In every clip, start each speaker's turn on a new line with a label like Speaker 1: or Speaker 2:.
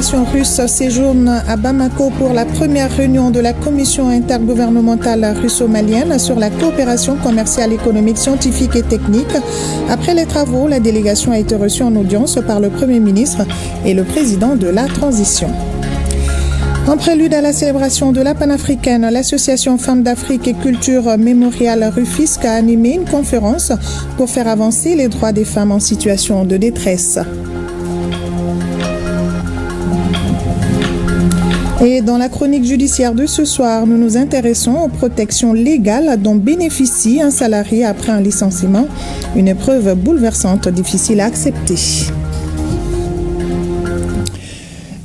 Speaker 1: délégation russe séjourne à Bamako pour la première réunion de la commission intergouvernementale russo-malienne sur la coopération commerciale, économique, scientifique et technique. Après les travaux, la délégation a été reçue en audience par le Premier ministre et le président de la transition. En prélude à la célébration de la panafricaine, l'association Femmes d'Afrique et Culture Mémorial Rufisque a animé une conférence pour faire avancer les droits des femmes en situation de détresse. Et dans la chronique judiciaire de ce soir, nous nous intéressons aux protections légales dont bénéficie un salarié après un licenciement, une épreuve bouleversante, difficile à accepter.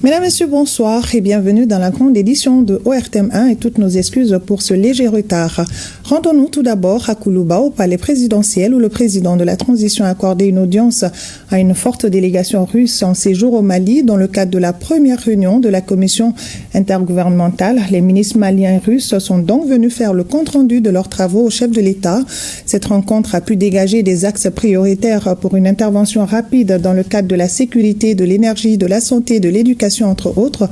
Speaker 1: Mesdames, Messieurs, bonsoir et bienvenue dans la grande édition de ORTM 1 et toutes nos excuses pour ce léger retard. Rendons-nous tout d'abord à Koulouba, au palais présidentiel, où le président de la transition a accordé une audience à une forte délégation russe en séjour au Mali dans le cadre de la première réunion de la commission intergouvernementale. Les ministres maliens et russes sont donc venus faire le compte-rendu de leurs travaux au chef de l'État. Cette rencontre a pu dégager des axes prioritaires pour une intervention rapide dans le cadre de la sécurité, de l'énergie, de la santé, de l'éducation, entre autres.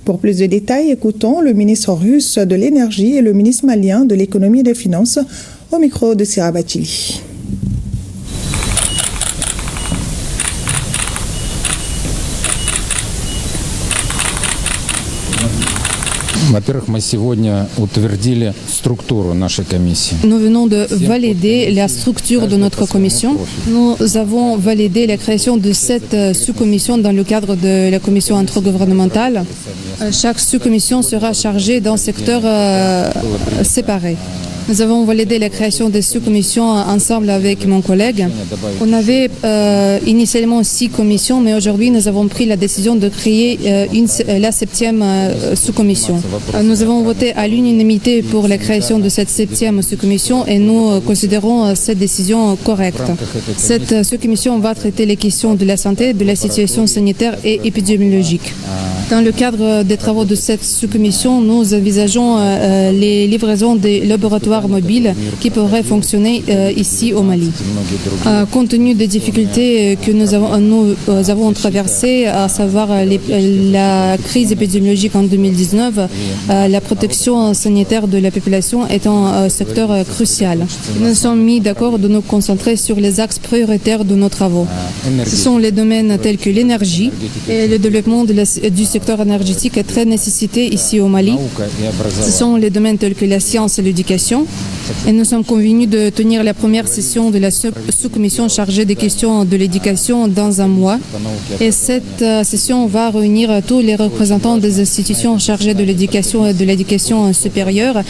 Speaker 1: Pour plus de détails, écoutons le ministre russe de l'énergie et le ministre malien de l'économie et des finances au micro de Sira Batili.
Speaker 2: Nous venons de valider la structure de notre commission. Nous avons validé la création de 7 sous-commissions dans le cadre de la commission intergouvernementale. Chaque sous-commission sera chargée d'un secteur séparé. Nous avons validé la création des sous-commissions ensemble avec mon collègue. On avait initialement 6 commissions, mais aujourd'hui nous avons pris la décision de créer la 7e sous-commission. Nous avons voté à l'unanimité pour la création de cette 7e sous-commission et nous considérons cette décision correcte. Cette sous-commission va traiter les questions de la santé, de la situation sanitaire et épidémiologique. Dans le cadre des travaux de cette sous-commission, nous envisageons les livraisons des laboratoires mobiles qui pourraient fonctionner ici au Mali. Compte tenu des difficultés que nous avons traversées, à savoir la crise épidémiologique en 2019, la protection sanitaire de la population est un secteur crucial. Nous nous sommes mis d'accord de nous concentrer sur les axes prioritaires de nos travaux. Ce sont les domaines tels que l'énergie et le développement du secteur énergétique est très nécessité ici au Mali. Ce sont les domaines tels que la science et l'éducation. Et nous sommes convenus de tenir la première session de la sous-commission chargée des questions de l'éducation dans un mois. Et cette session va réunir tous les représentants des institutions chargées de l'éducation et de l'éducation supérieure.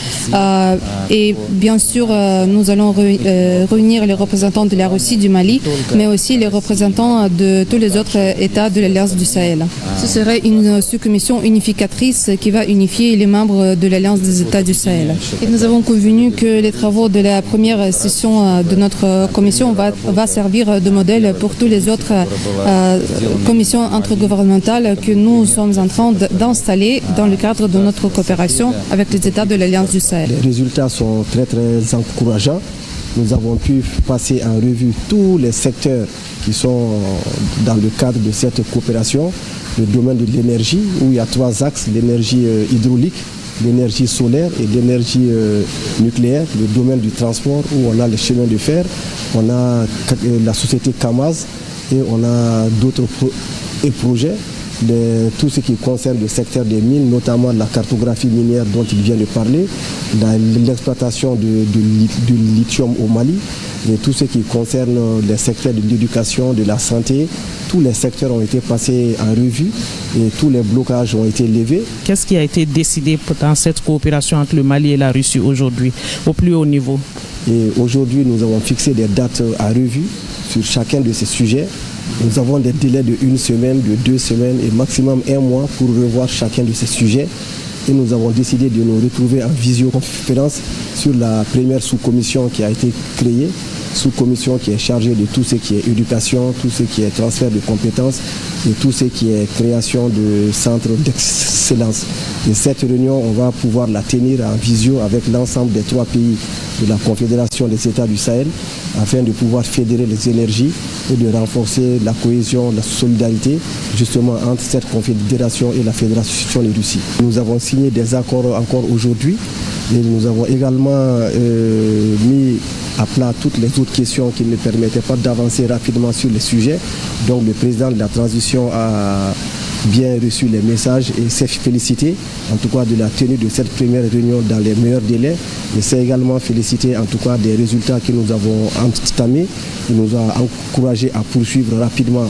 Speaker 2: Et bien sûr, nous allons réunir les représentants de la Russie, du Mali, mais aussi les représentants de tous les autres États de l'Alliance du Sahel. Ce serait une sous-commission unificatrice qui va unifier les membres de l'Alliance des États du Sahel. Et nous avons convenu que les travaux de la première session de notre commission va servir de modèle pour toutes les autres commissions intergouvernementales que nous sommes en train d'installer dans le cadre de notre coopération avec les États de l'Alliance du Sahel.
Speaker 3: Les résultats sont très encourageants. Nous avons pu passer en revue tous les secteurs qui sont dans le cadre de cette coopération. Le domaine de l'énergie, où il y a 3 axes, l'énergie hydraulique, l'énergie solaire et l'énergie nucléaire, le domaine du transport où on a les chemins de fer, on a la société Kamaz et on a d'autres projets. Tout ce qui concerne le secteur des mines, notamment la cartographie minière dont il vient de parler, l'exploitation du lithium au Mali, et tout ce qui concerne les secteurs de l'éducation, de la santé. Tous les secteurs ont été passés en revue et tous les blocages ont été levés.
Speaker 4: Qu'est-ce qui a été décidé dans cette coopération entre le Mali et la Russie aujourd'hui, au plus haut niveau?
Speaker 3: Et aujourd'hui, nous avons fixé des dates à revue sur chacun de ces sujets. Nous avons des délais de 1 semaine, de 2 semaines et maximum 1 mois pour revoir chacun de ces sujets. Et nous avons décidé de nous retrouver en visioconférence sur la première sous-commission qui a été créée, sous-commission qui est chargée de tout ce qui est éducation, tout ce qui est transfert de compétences et tout ce qui est création de centres d'excellence. Et cette réunion, on va pouvoir la tenir en visio avec l'ensemble des 3 pays de la Confédération des États du Sahel afin de pouvoir fédérer les énergies et de renforcer la cohésion, la solidarité justement entre cette confédération et la Fédération de Russie. Nous avons signé des accords encore aujourd'hui et nous avons également mis à plat toutes les autres questions qui ne permettaient pas d'avancer rapidement sur les sujets. Donc le président de la transition a bien reçu les messages et s'est félicité en tout cas de la tenue de cette première réunion dans les meilleurs délais. Il s'est également félicité en tout cas des résultats que nous avons entamés. Il nous a encouragé à poursuivre rapidement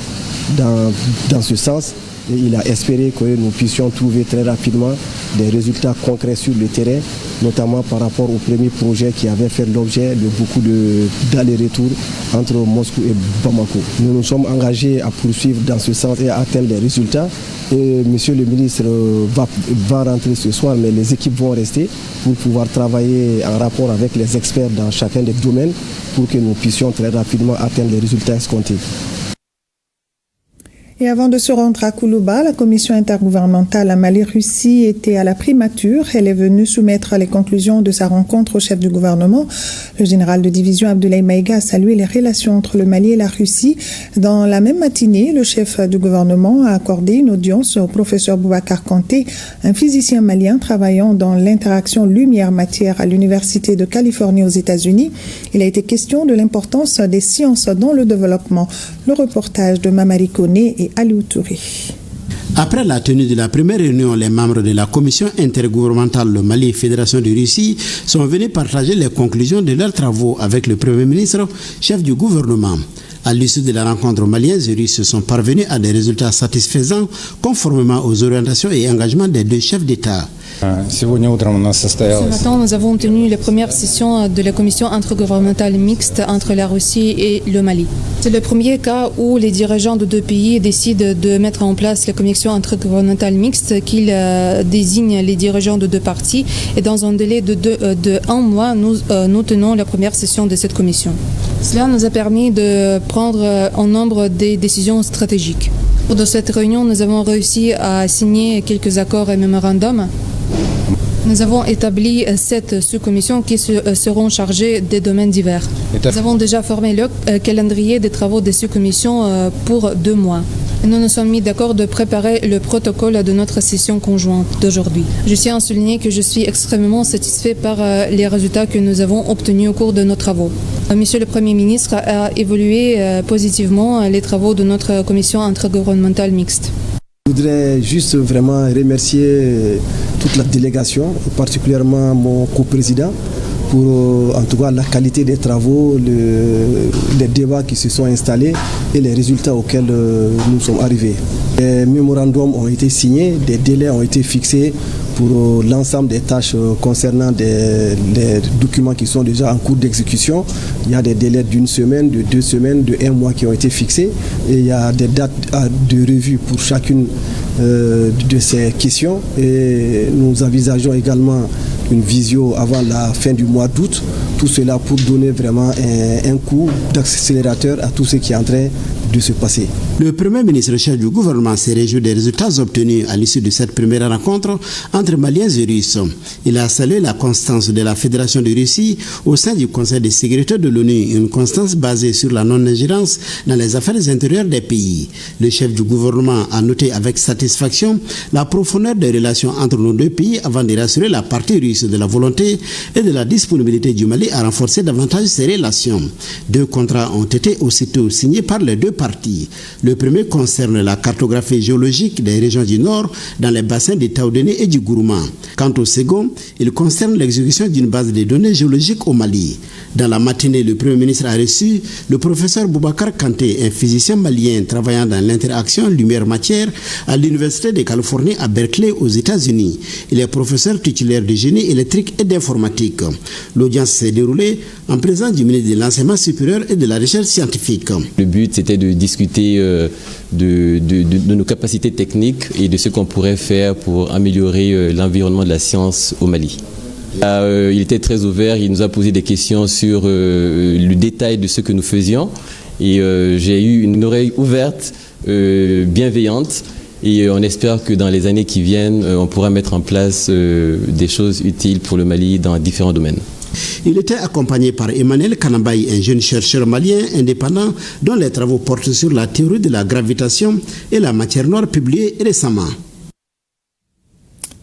Speaker 3: dans ce sens. Et il a espéré que nous puissions trouver très rapidement des résultats concrets sur le terrain, notamment par rapport au premier projet qui avait fait l'objet de beaucoup d'allers-retours entre Moscou et Bamako. Nous nous sommes engagés à poursuivre dans ce sens et à atteindre les résultats. Et monsieur le ministre va rentrer ce soir, mais les équipes vont rester pour pouvoir travailler en rapport avec les experts dans chacun des domaines pour que nous puissions très rapidement atteindre les résultats escomptés.
Speaker 1: Et avant de se rendre à Koulouba, la commission intergouvernementale Mali-Russie était à la primature. Elle est venue soumettre les conclusions de sa rencontre au chef du gouvernement. Le général de division Abdoulaye Maïga a salué les relations entre le Mali et la Russie. Dans la même matinée, le chef du gouvernement a accordé une audience au professeur Boubacar Kanté, un physicien malien travaillant dans l'interaction lumière-matière à l'Université de Californie aux États-Unis. Il a été question de l'importance des sciences dans le développement. Le reportage de Mamari Koné et Aliou Touré.
Speaker 5: Après la tenue de la première réunion, les membres de la commission intergouvernementale le Mali et Fédération de Russie sont venus partager les conclusions de leurs travaux avec le Premier ministre, chef du gouvernement. À l'issue de la rencontre, Maliens et Russes sont parvenus à des résultats satisfaisants conformément aux orientations et engagements des deux chefs d'État.
Speaker 2: Ce matin, nous avons tenu la première session de la commission intergouvernementale mixte entre la Russie et le Mali. C'est le premier cas où les dirigeants de deux pays décident de mettre en place la commission intergouvernementale mixte, qu'ils désignent les dirigeants de deux parties. Et dans un délai de un mois, nous tenons la première session de cette commission. Cela nous a permis de prendre en nombre des décisions stratégiques. Dans cette réunion, nous avons réussi à signer quelques accords et mémorandums. Nous avons établi 7 sous-commissions qui seront chargées des domaines divers. Nous avons déjà formé le calendrier des travaux des sous-commissions pour 2 mois. Et nous nous sommes mis d'accord de préparer le protocole de notre session conjointe d'aujourd'hui. Je tiens à souligner que je suis extrêmement satisfait par les résultats que nous avons obtenus au cours de nos travaux. Monsieur le Premier ministre a évalué positivement les travaux de notre commission intergouvernementale mixte.
Speaker 3: Je voudrais juste vraiment remercier toute la délégation, particulièrement mon coprésident, pour en tout cas la qualité des travaux, les débats qui se sont installés et les résultats auxquels nous sommes arrivés. Les mémorandums ont été signés, des délais ont été fixés pour l'ensemble des tâches concernant les documents qui sont déjà en cours d'exécution. Il y a des délais d'1 semaine, de 2 semaines, de 1 mois qui ont été fixés et il y a des dates de revue pour chacune de ces questions et nous envisageons également une visio avant la fin du mois d'août. Tout cela pour donner vraiment un coup d'accélérateur à tout ce qui est en train de se passer.
Speaker 5: Le Premier ministre chef du gouvernement s'est réjoui des résultats obtenus à l'issue de cette première rencontre entre Maliens et Russes. Il a salué la constance de la Fédération de Russie au sein du Conseil de sécurité de l'ONU, une constance basée sur la non-ingérence dans les affaires intérieures des pays. Le chef du gouvernement a noté avec satisfaction la profondeur des relations entre nos deux pays avant de rassurer la partie russe de la volonté et de la disponibilité du Mali à renforcer davantage ses relations. 2 contrats ont été aussitôt signés par les deux parties. Le premier concerne la cartographie géologique des régions du Nord dans les bassins du Taoudéni et du Gourouma. Quant au second, il concerne l'exécution d'une base de données géologiques au Mali. Dans la matinée, le Premier ministre a reçu le professeur Boubacar Kanté, un physicien malien travaillant dans l'interaction lumière-matière à l'Université de Californie à Berkeley aux États-Unis. Il est professeur titulaire de génie électrique et d'informatique. L'audience s'est déroulée en présence du ministre de l'Enseignement supérieur et de la Recherche scientifique.
Speaker 6: Le but, c'était de discuter de nos capacités techniques et de ce qu'on pourrait faire pour améliorer l'environnement de la science au Mali. Il était très ouvert, il nous a posé des questions sur le détail de ce que nous faisions et j'ai eu une oreille ouverte, bienveillante et on espère que dans les années qui viennent, on pourra mettre en place des choses utiles pour le Mali dans différents domaines.
Speaker 5: Il était accompagné par Emmanuel Kanambaï, un jeune chercheur malien indépendant dont les travaux portent sur la théorie de la gravitation et la matière noire publiée récemment.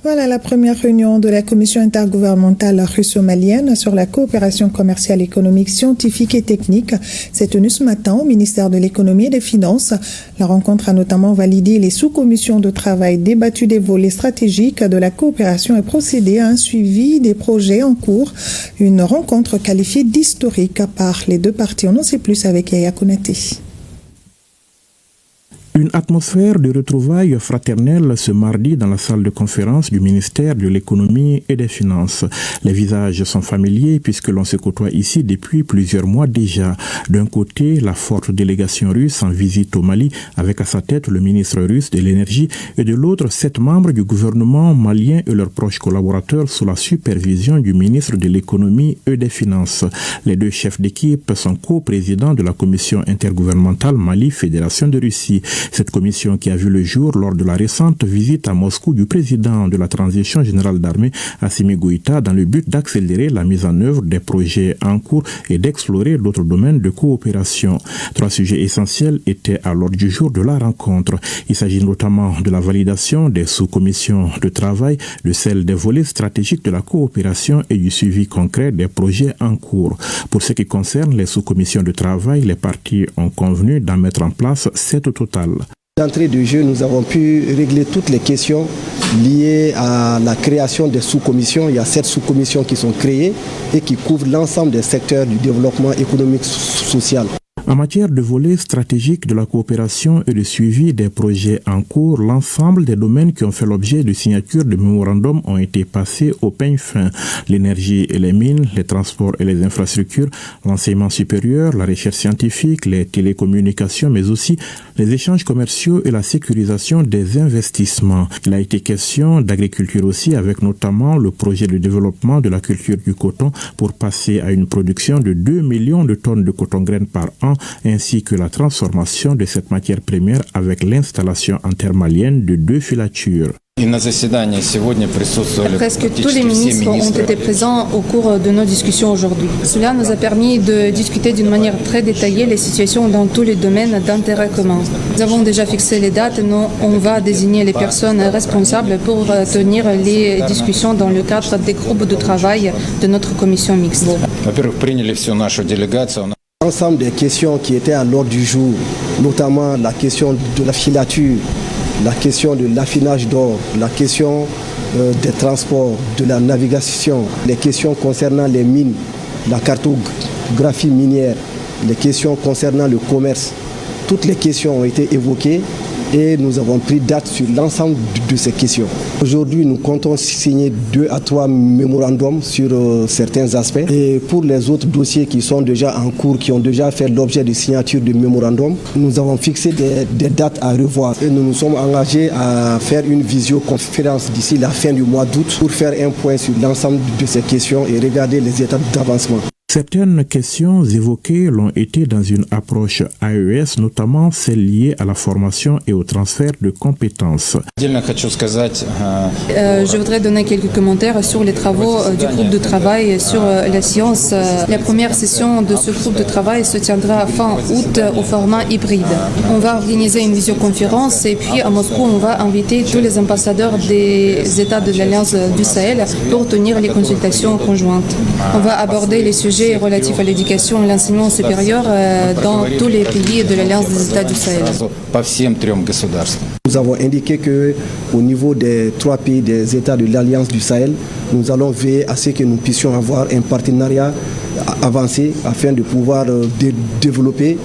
Speaker 1: Voilà la première réunion de la commission intergouvernementale russo-malienne sur la coopération commerciale, économique, scientifique et technique s'est tenue ce matin au ministère de l'économie et des finances. La rencontre a notamment validé les sous-commissions de travail, débattu des volets stratégiques de la coopération et procédé à un suivi des projets en cours. Une rencontre qualifiée d'historique par les deux parties. On en sait plus avec Yaya Konaté.
Speaker 7: Une atmosphère de retrouvailles fraternelles ce mardi dans la salle de conférence du ministère de l'économie et des finances. Les visages sont familiers puisque l'on se côtoie ici depuis plusieurs mois déjà. D'un côté, la forte délégation russe en visite au Mali avec à sa tête le ministre russe de l'énergie et de l'autre 7 membres du gouvernement malien et leurs proches collaborateurs sous la supervision du ministre de l'économie et des finances. Les deux chefs d'équipe sont co-présidents de la commission intergouvernementale Mali-Fédération de Russie. Cette commission qui a vu le jour lors de la récente visite à Moscou du président de la transition générale d'armée Assimi Goïta dans le but d'accélérer la mise en œuvre des projets en cours et d'explorer d'autres domaines de coopération. 3 sujets essentiels étaient à l'ordre du jour de la rencontre. Il s'agit notamment de la validation des sous-commissions de travail, de celle des volets stratégiques de la coopération et du suivi concret des projets en cours. Pour ce qui concerne les sous-commissions de travail, les parties ont convenu d'en mettre en place 7 au total.
Speaker 3: D'entrée de jeu, nous avons pu régler toutes les questions liées à la création des sous-commissions. Il y a 7 sous-commissions qui sont créées et qui couvrent l'ensemble des secteurs du développement économique social.
Speaker 7: En matière de volet stratégique de la coopération et de suivi des projets en cours, l'ensemble des domaines qui ont fait l'objet de signatures de mémorandums ont été passés au peigne fin. L'énergie et les mines, les transports et les infrastructures, l'enseignement supérieur, la recherche scientifique, les télécommunications, mais aussi les échanges commerciaux et la sécurisation des investissements. Il a été question d'agriculture aussi, avec notamment le projet de développement de la culture du coton pour passer à une production de 2 millions de tonnes de coton-graines par an, ainsi que la transformation de cette matière première avec l'installation intermalienne de 2 filatures.
Speaker 2: Presque tous les ministres ont été présents au cours de nos discussions aujourd'hui. Cela nous a permis de discuter d'une manière très détaillée les situations dans tous les domaines d'intérêt commun. Nous avons déjà fixé les dates, on va désigner les personnes responsables pour tenir les discussions dans le cadre des groupes de travail de notre commission mixte.
Speaker 3: L'ensemble des questions qui étaient à l'ordre du jour, notamment la question de la filature, la question de l'affinage d'or, la question des transports, de la navigation, les questions concernant les mines, la cartographie minière, les questions concernant le commerce, toutes les questions ont été évoquées et nous avons pris date sur l'ensemble de ces questions. Aujourd'hui, nous comptons signer 2 à 3 mémorandums sur certains aspects. Et pour les autres dossiers qui sont déjà en cours, qui ont déjà fait l'objet de signature de mémorandums, nous avons fixé des dates à revoir. Et nous nous sommes engagés à faire une visioconférence d'ici la fin du mois d'août pour faire un point sur l'ensemble de ces questions et regarder les étapes d'avancement.
Speaker 7: Certaines questions évoquées l'ont été dans une approche AES, notamment celles liées à la formation et au transfert de compétences.
Speaker 2: Je voudrais donner quelques commentaires sur les travaux du groupe de travail sur la science. La première session de ce groupe de travail se tiendra fin août au format hybride. On va organiser une visioconférence et puis à Moscou, on va inviter tous les ambassadeurs des États de l'Alliance du Sahel pour tenir les consultations conjointes. On va aborder les sujets relatifs à l'éducation et l'enseignement supérieur dans tous les pays de l'Alliance des États du Sahel.
Speaker 3: Nous avons indiqué qu'au niveau des 3 pays des États de l'Alliance du Sahel, nous allons veiller à ce que nous puissions avoir un partenariat avancé afin de pouvoir développer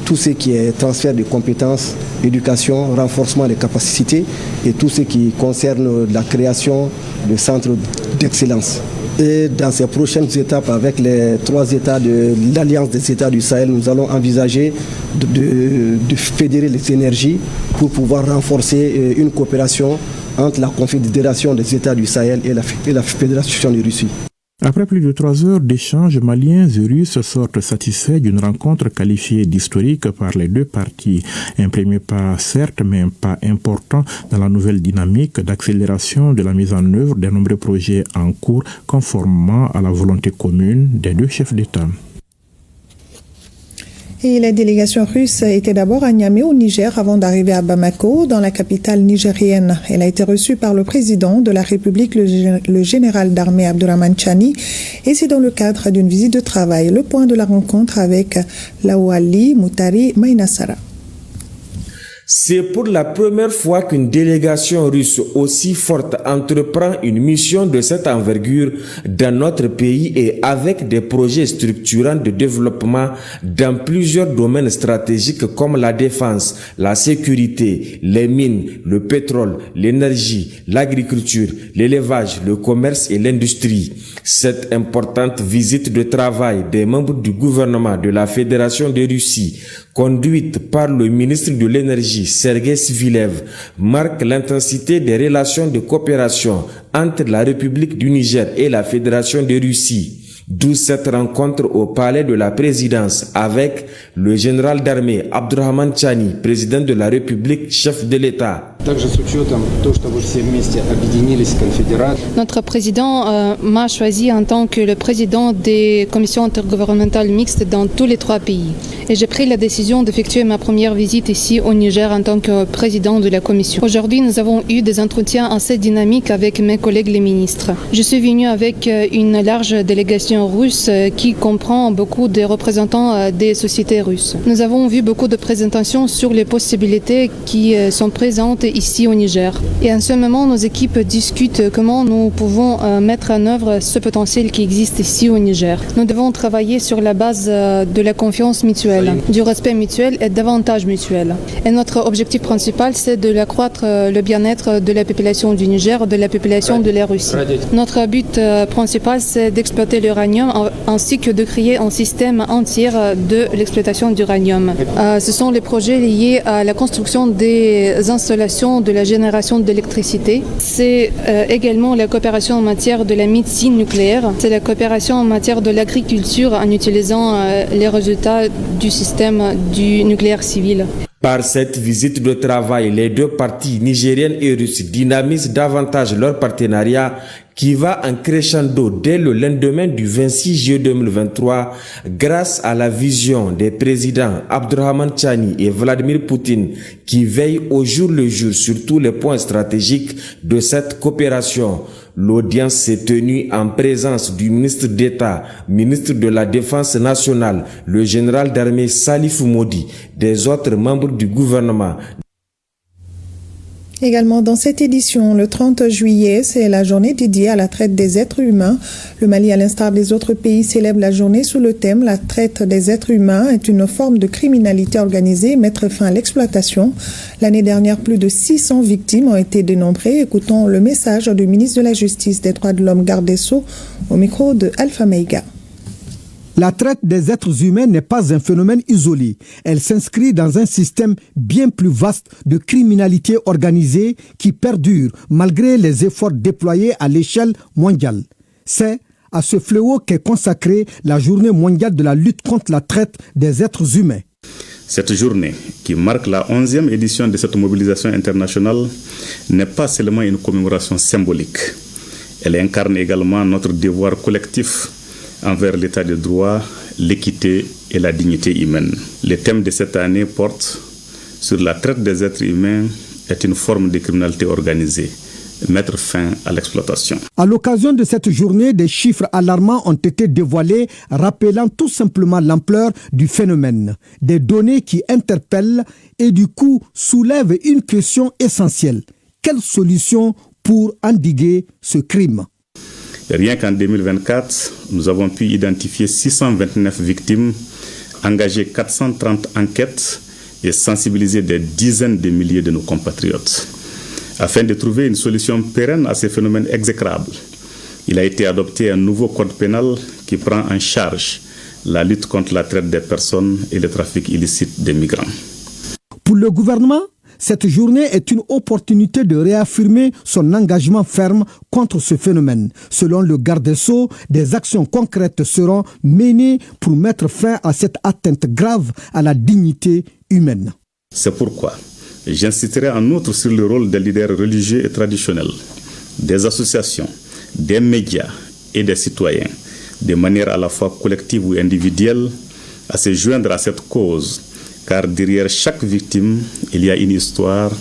Speaker 3: tout ce qui est transfert de compétences, éducation, renforcement des capacités et tout ce qui concerne la création de centres d'excellence. Et dans ces prochaines étapes, avec les 3 États de l'Alliance des États du Sahel, nous allons envisager de fédérer les énergies pour pouvoir renforcer une coopération entre la Confédération des États du Sahel et la Fédération de Russie.
Speaker 7: Après plus de 3 heures d'échanges, Maliens et Russes sortent satisfaits d'une rencontre qualifiée d'historique par les deux parties. Un premier pas, certes, mais un pas important dans la nouvelle dynamique d'accélération de la mise en œuvre des nombreux projets en cours conformément à la volonté commune des deux chefs d'État.
Speaker 1: Et la délégation russe était d'abord à Niamey au Niger avant d'arriver à Bamako, dans la capitale nigérienne. Elle a été reçue par le président de la République, le général d'armée Abdourahmane Chani, et c'est dans le cadre d'une visite de travail. Le point de la rencontre avec Lawali Moutari Mainasara.
Speaker 8: C'est pour la première fois qu'une délégation russe aussi forte entreprend une mission de cette envergure dans notre pays et avec des projets structurants de développement dans plusieurs domaines stratégiques comme la défense, la sécurité, les mines, le pétrole, l'énergie, l'agriculture, l'élevage, le commerce et l'industrie. Cette importante visite de travail des membres du gouvernement de la Fédération de Russie, conduite par le ministre de l'Énergie, Sergei Svilev, marque l'intensité des relations de coopération entre la République du Niger et la Fédération de Russie. D'où cette rencontre au palais de la présidence avec le général d'armée Abdourahmane Chani, président de la République, chef de l'État.
Speaker 2: Notre président m'a choisi en tant que le président des commissions intergouvernementales mixtes dans tous les 3 pays. Et j'ai pris la décision d'effectuer ma première visite ici au Niger en tant que président de la commission. Aujourd'hui, nous avons eu des entretiens assez dynamiques avec mes collègues les ministres. Je suis venu avec une large délégation russe qui comprend beaucoup de représentants des sociétés russes. Nous avons vu beaucoup de présentations sur les possibilités qui sont présentes ici au Niger. Et en ce moment, nos équipes discutent comment nous pouvons mettre en œuvre ce potentiel qui existe ici au Niger. Nous devons travailler sur la base de la confiance mutuelle, du respect mutuel et davantage mutuel. Et notre objectif principal, c'est de accroître le bien-être de la population du Niger, de la population de la Russie. Notre but principal, c'est d'exploiter l'uranium ainsi que de créer un système entier de l'exploitation d'uranium. Ce sont les projets liés à la construction des installations de la génération d'électricité. C'est également la coopération en matière de la médecine nucléaire. C'est la coopération en matière de l'agriculture en utilisant les résultats du système du nucléaire civil.
Speaker 8: Par cette visite de travail, les deux parties nigériennes et russes dynamisent davantage leur partenariat qui va en crescendo dès le lendemain du 26 juillet 2023 grâce à la vision des présidents Abdourahmane Chani et Vladimir Poutine qui veillent au jour le jour sur tous les points stratégiques de cette coopération. L'audience s'est tenue en présence du ministre d'État, ministre de la Défense nationale, le général d'armée Salif Modi, des autres membres du gouvernement.
Speaker 1: Également dans cette édition, le 30 juillet, c'est la journée dédiée à la traite des êtres humains. Le Mali, à l'instar des autres pays, célèbre la journée sous le thème « La traite des êtres humains est une forme de criminalité organisée, mettre fin à l'exploitation ». L'année dernière, plus de 600 victimes ont été dénombrées. Écoutons le message du ministre de la Justice, des Droits de l'Homme, Garde des Sceaux, au micro de Alpha Meiga.
Speaker 9: La traite des êtres humains n'est pas un phénomène isolé. Elle s'inscrit dans un système bien plus vaste de criminalité organisée qui perdure malgré les efforts déployés à l'échelle mondiale. C'est à ce fléau qu'est consacrée la journée mondiale de la lutte contre la traite des êtres humains.
Speaker 10: Cette journée, qui marque la 11e édition de cette mobilisation internationale, n'est pas seulement une commémoration symbolique. Elle incarne également notre devoir collectif envers l'état de droit, l'équité et la dignité humaine. Le thème de cette année porte sur la traite des êtres humains est une forme de criminalité organisée. Mettre fin à l'exploitation.
Speaker 9: À l'occasion de cette journée, des chiffres alarmants ont été dévoilés, rappelant tout simplement l'ampleur du phénomène. Des données qui interpellent et du coup soulèvent une question essentielle. Quelle solution pour endiguer ce crime ?
Speaker 10: Rien qu'en 2024, nous avons pu identifier 629 victimes, engager 430 enquêtes et sensibiliser des dizaines de milliers de nos compatriotes. Afin de trouver une solution pérenne à ces phénomènes exécrables, il a été adopté un nouveau code pénal qui prend en charge la lutte contre la traite des personnes et le trafic illicite des migrants.
Speaker 9: Pour le gouvernement, Cette journée est une opportunité de réaffirmer son engagement ferme contre ce phénomène. Selon le garde des Sceaux, des actions concrètes seront menées pour mettre fin à cette atteinte grave à la dignité humaine.
Speaker 10: C'est pourquoi j'insisterai en outre sur le rôle des leaders religieux et traditionnels, des associations, des médias et des citoyens, de manière à la fois collective ou individuelle, à se joindre à cette cause, car derrière chaque victime, il y a une histoire,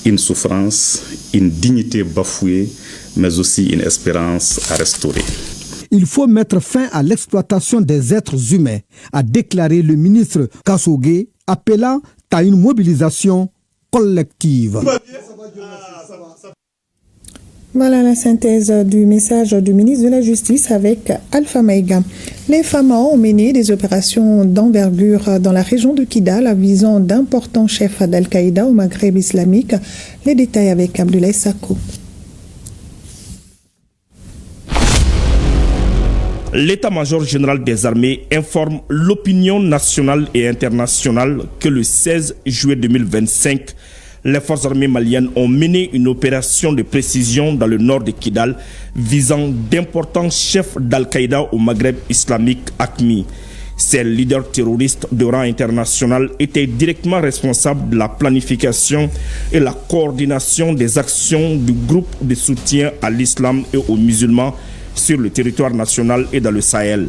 Speaker 10: une souffrance, une dignité bafouée, mais aussi une espérance à restaurer.
Speaker 9: Il faut mettre fin à l'exploitation des êtres humains, a déclaré le ministre Kassogué, appelant à une mobilisation collective.
Speaker 1: Voilà la synthèse du message du ministre de la Justice avec Alpha Maïga. Les FAMA ont mené des opérations d'envergure dans la région de Kidal visant d'importants chefs d'Al-Qaïda au Maghreb islamique. Les détails avec Abdoulaye Sako.
Speaker 11: L'état-major général des armées informe l'opinion nationale et internationale que le 16 juillet 2025, les forces armées maliennes ont mené une opération de précision dans le nord de Kidal visant d'importants chefs d'Al-Qaïda au Maghreb islamique AQMI. Ces leaders terroristes de rang international étaient directement responsables de la planification et la coordination des actions du groupe de soutien à l'islam et aux musulmans sur le territoire national et dans le Sahel.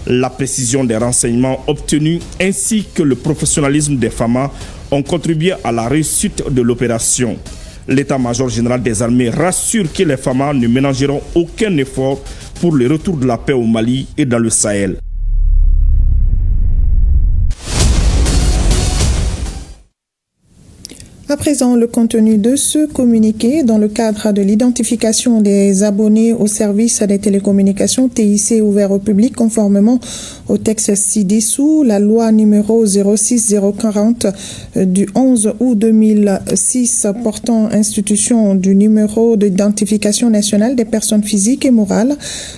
Speaker 11: La précision des renseignements obtenus ainsi que le professionnalisme des FAMA ont contribué à la réussite de l'opération. L'état-major général des armées rassure que les FAMA ne ménageront aucun effort pour le retour de la paix au Mali et dans le Sahel.
Speaker 1: À présent, le contenu de ce communiqué dans le cadre de l'identification des abonnés au service des télécommunications TIC ouvert au public conformément au texte ci-dessous, la loi numéro 06040 du 11 août 2006 portant institution du numéro d'identification nationale des personnes physiques et morales,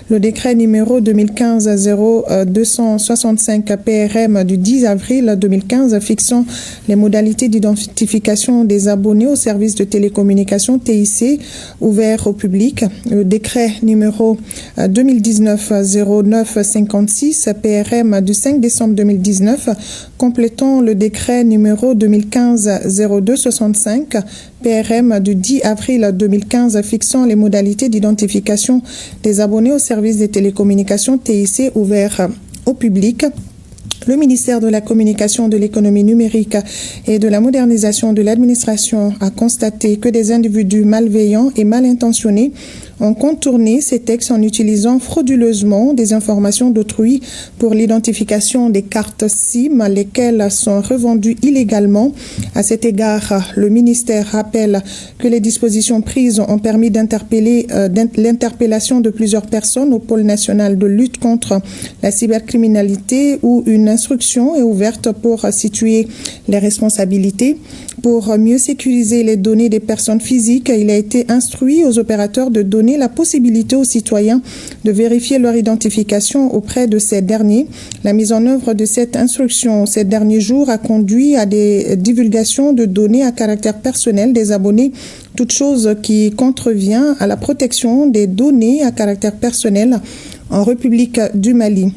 Speaker 1: le décret numéro 2015-0265 PRM du 10 avril 2015 fixant les modalités d'identification des abonnés au service de télécommunications TIC ouvert au public, le décret numéro 2019-0956 PRM du 5 décembre 2019 complétant le décret numéro 2015-0265 PRM du 10 avril 2015 fixant les modalités d'identification des abonnés au service des télécommunications TIC ouvert au public. Le ministère de la Communication, de l'Économie numérique et de la modernisation de l'administration a constaté que des individus malveillants et mal intentionnés ont contourné ces textes en utilisant frauduleusement des informations d'autrui pour l'identification des cartes SIM, lesquelles sont revendues illégalement. À cet égard, le ministère rappelle que les dispositions prises ont permis l'interpellation de plusieurs personnes au pôle national de lutte contre la cybercriminalité où une instruction est ouverte pour situer les responsabilités. Pour mieux sécuriser les données des personnes physiques, il a été instruit aux opérateurs de donner la possibilité aux citoyens de vérifier leur identification auprès de ces derniers. La mise en œuvre de cette instruction ces derniers jours a conduit à des divulgations de données à caractère personnel des abonnés, toute chose qui contrevient à la protection des données à caractère personnel en République du Mali.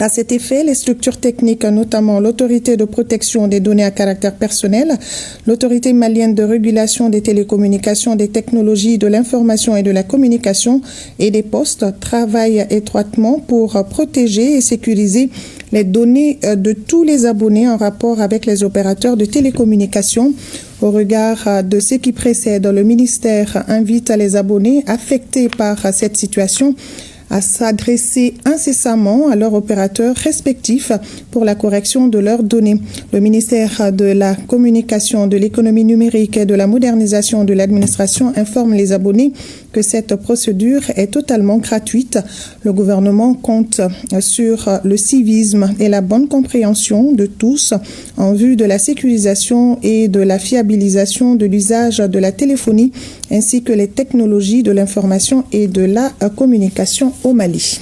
Speaker 1: À cet effet, les structures techniques, notamment l'Autorité de protection des données à caractère personnel, l'Autorité malienne de régulation des télécommunications, des technologies, de l'information et de la communication et des postes, travaillent étroitement pour protéger et sécuriser les données de tous les abonnés en rapport avec les opérateurs de télécommunications. Au regard de ce qui précède, le ministère invite les abonnés affectés par cette situation à s'adresser incessamment à leurs opérateurs respectifs pour la correction de leurs données. Le ministère de la Communication, de l'Économie numérique et de la modernisation de l'administration informe les abonnés que cette procédure est totalement gratuite. Le gouvernement compte sur le civisme et la bonne compréhension de tous en vue de la sécurisation et de la fiabilisation de l'usage de la téléphonie ainsi que les technologies de l'information et de la communication au Mali.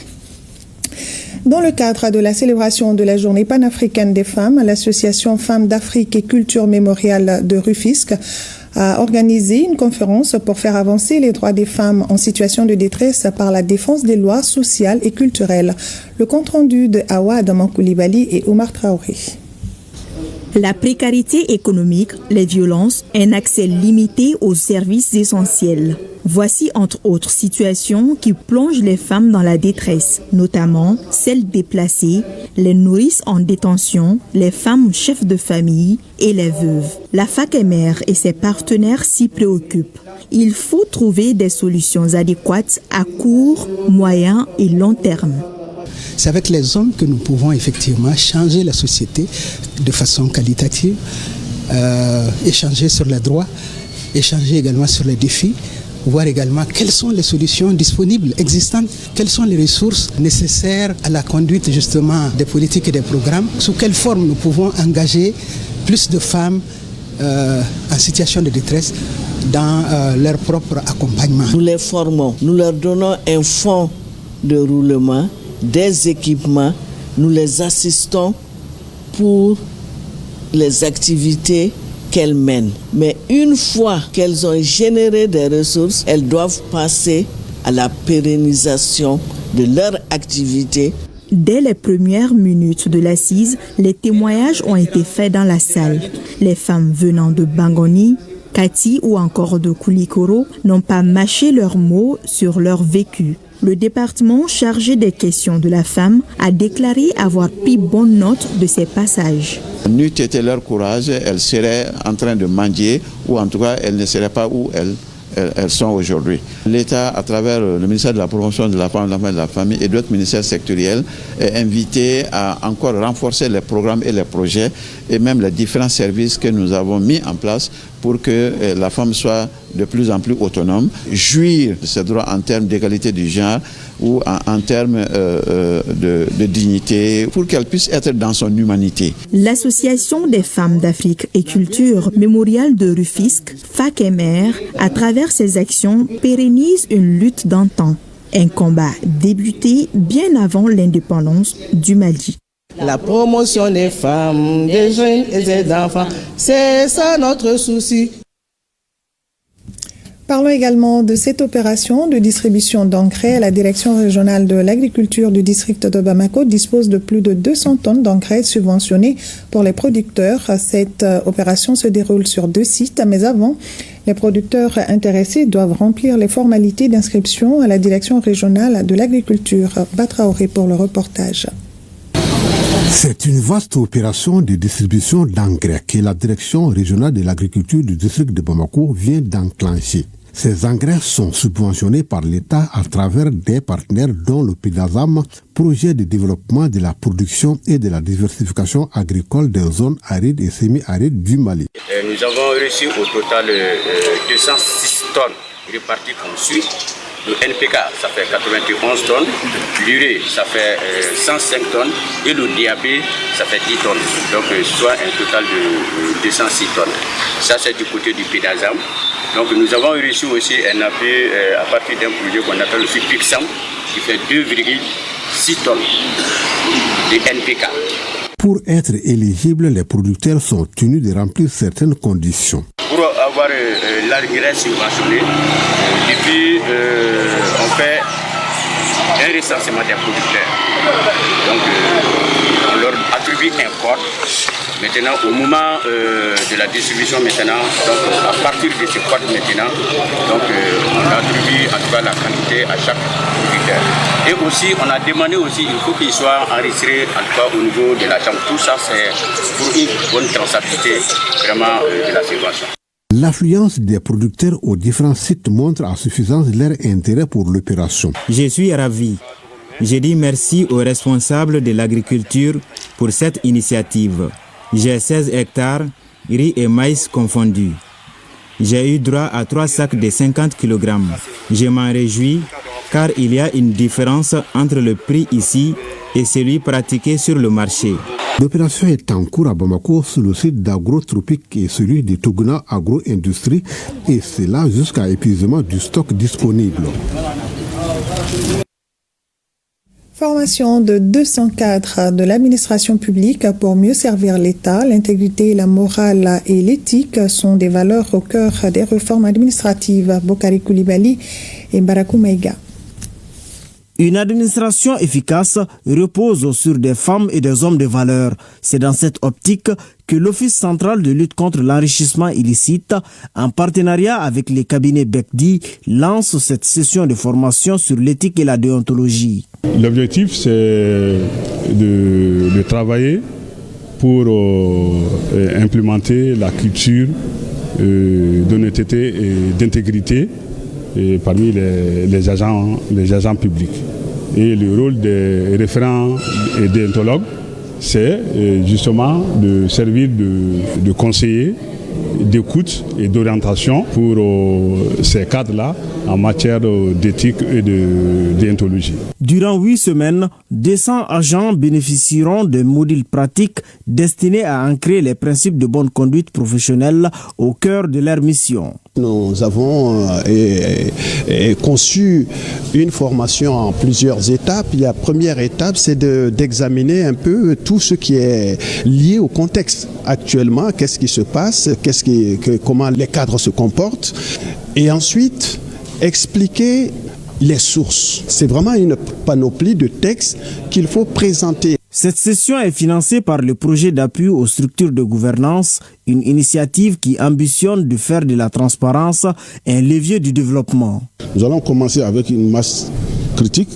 Speaker 1: Dans le cadre de la célébration de la Journée panafricaine des femmes, l'association Femmes d'Afrique et Culture Mémoriale de Rufisque a organisé une conférence pour faire avancer les droits des femmes en situation de détresse par la défense des lois sociales et culturelles. Le compte-rendu de Awa Daman-Koulibaly et Omar Traoré.
Speaker 12: La précarité économique, les violences, un accès limité aux services essentiels. Voici entre autres situations qui plongent les femmes dans la détresse, notamment celles déplacées, les nourrices en détention, les femmes chefs de famille et les veuves. La FACEMER et ses partenaires s'y préoccupent. Il faut trouver des solutions adéquates à court, moyen et long terme.
Speaker 13: C'est avec les hommes que nous pouvons effectivement changer la société de façon qualitative, échanger sur les droits, échanger également sur les défis, voir également quelles sont les solutions disponibles, existantes, quelles sont les ressources nécessaires à la conduite justement des politiques et des programmes, sous quelle forme nous pouvons engager plus de femmes en situation de détresse dans leur propre accompagnement.
Speaker 14: Nous les formons, nous leur donnons un fonds de roulement, des équipements, nous les assistons pour les activités qu'elles mènent. Mais une fois qu'elles ont généré des ressources, elles doivent passer à la pérennisation de leur activité.
Speaker 12: Dès les premières minutes de l'assise, les témoignages ont été faits dans la salle. Les femmes venant de Bangoni, Kati ou encore de Koulikoro n'ont pas mâché leurs mots sur leur vécu. Le département chargé des questions de la femme a déclaré avoir pris bonne note de ces passages.
Speaker 15: N'eût été leur courage, elles seraient en train de mendier ou en tout cas elles ne seraient pas où elles sont aujourd'hui. L'État, à travers le ministère de la Promotion de la Femme, de l'Enfant et de la Famille et d'autres ministères sectoriels, est invité à encore renforcer les programmes et les projets et même les différents services que nous avons mis en place pour que la femme soit de plus en plus autonome, jouir de ses droits en termes d'égalité du genre ou en termes de dignité, pour qu'elle puisse être dans son humanité.
Speaker 12: L'Association des femmes d'Afrique et Culture Mémoriale de Rufisque, FACEMER, à travers ses actions, pérennise une lutte d'antan. Un combat débuté bien avant l'indépendance du Mali.
Speaker 14: La promotion des femmes, des jeunes et des enfants, c'est ça notre souci.
Speaker 1: Parlons également de cette opération de distribution d'engrais. La direction régionale de l'agriculture du district de Bamako dispose de plus de 200 tonnes d'engrais subventionnés pour les producteurs. Cette opération se déroule sur 2 sites, mais avant, les producteurs intéressés doivent remplir les formalités d'inscription à la direction régionale de l'agriculture. Batraoré pour le reportage.
Speaker 16: C'est une vaste opération de distribution d'engrais que la direction régionale de l'agriculture du district de Bamako vient d'enclencher. Ces engrais sont subventionnés par l'État à travers des partenaires dont le PIDASAM, projet de développement de la production et de la diversification agricole des zones arides et semi-arides du Mali.
Speaker 17: Nous avons reçu au total 206 tonnes réparties comme suit. Le NPK, ça fait 91 tonnes, l'urée, ça fait 105 tonnes, et le DAP, ça fait 10 tonnes. Donc, soit un total de 206 tonnes. Ça, c'est du côté du PIDASAM. Donc, nous avons reçu aussi un appui à partir d'un projet qu'on appelle le FIPIXAM, qui fait 2,6 tonnes de NPK.
Speaker 16: Pour être éligibles, les producteurs sont tenus de remplir certaines conditions.
Speaker 17: Pour avoir l'engrais subventionné, depuis on fait un recensement des producteurs. Donc on leur attribue un code. Maintenant, au moment de la distribution maintenant, donc à partir de ce code maintenant, donc on attribue en tout cas la quantité à chaque producteur. Et aussi, on a demandé aussi, il faut qu'il soit enregistré en tout cas au niveau de la chambre. Tout ça, c'est pour une bonne traçabilité vraiment de la subvention.
Speaker 16: L'affluence des producteurs aux différents sites montre à suffisance leur intérêt pour l'opération.
Speaker 18: Je suis ravi. Je dis merci aux responsables de l'agriculture pour cette initiative. J'ai 16 hectares, riz et maïs confondus. J'ai eu droit à 3 sacs de 50 kg. Je m'en réjouis car il y a une différence entre le prix ici et celui pratiqué sur le marché.
Speaker 16: L'opération est en cours à Bamako sur le site d'Agrotropique et celui de Toguna Agro-Industrie, et c'est là jusqu'à épuisement du stock disponible.
Speaker 1: Formation de 200 cadres de l'administration publique pour mieux servir l'État. L'intégrité, la morale et l'éthique sont des valeurs au cœur des réformes administratives. Bokari Koulibaly et Barakou Maïga.
Speaker 19: Une administration efficace repose sur des femmes et des hommes de valeur. C'est dans cette optique que l'Office central de lutte contre l'enrichissement illicite, en partenariat avec les cabinets Bekdi, lance cette session de formation sur l'éthique et la déontologie.
Speaker 20: L'objectif, c'est de travailler pour implémenter la culture d'honnêteté et d'intégrité parmi les agents publics. Et le rôle des référents et déontologues, c'est justement de servir de conseiller, d'écoute et d'orientation pour ces cadres-là en matière d'éthique et de déontologie.
Speaker 19: Durant 8 semaines, 200 agents bénéficieront de modules pratiques destinés à ancrer les principes de bonne conduite professionnelle au cœur de leur mission.
Speaker 3: Nous avons conçu une formation en plusieurs étapes. La première étape, c'est d'examiner un peu tout ce qui est lié au contexte actuellement. Qu'est-ce qui se passe, comment les cadres se comportent. Et ensuite, expliquer les sources. C'est vraiment une panoplie de textes qu'il faut présenter.
Speaker 19: Cette session est financée par le projet d'appui aux structures de gouvernance, une initiative qui ambitionne de faire de la transparence un levier du développement.
Speaker 21: Nous allons commencer avec une masse critique,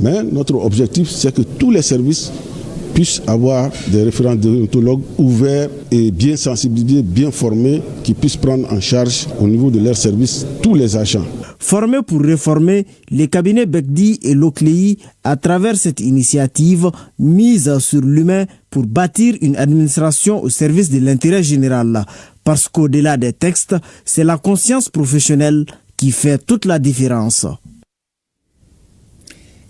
Speaker 21: mais notre objectif, c'est que tous les services puissent avoir des référents déontologues ouverts et bien sensibilisés, bien formés, qui puissent prendre en charge au niveau de leurs services tous les agents.
Speaker 19: Formés pour réformer, les cabinets Bekdi et l'OCLEI, à travers cette initiative, mise sur l'humain pour bâtir une administration au service de l'intérêt général. Parce qu'au-delà des textes, c'est la conscience professionnelle qui fait toute la différence.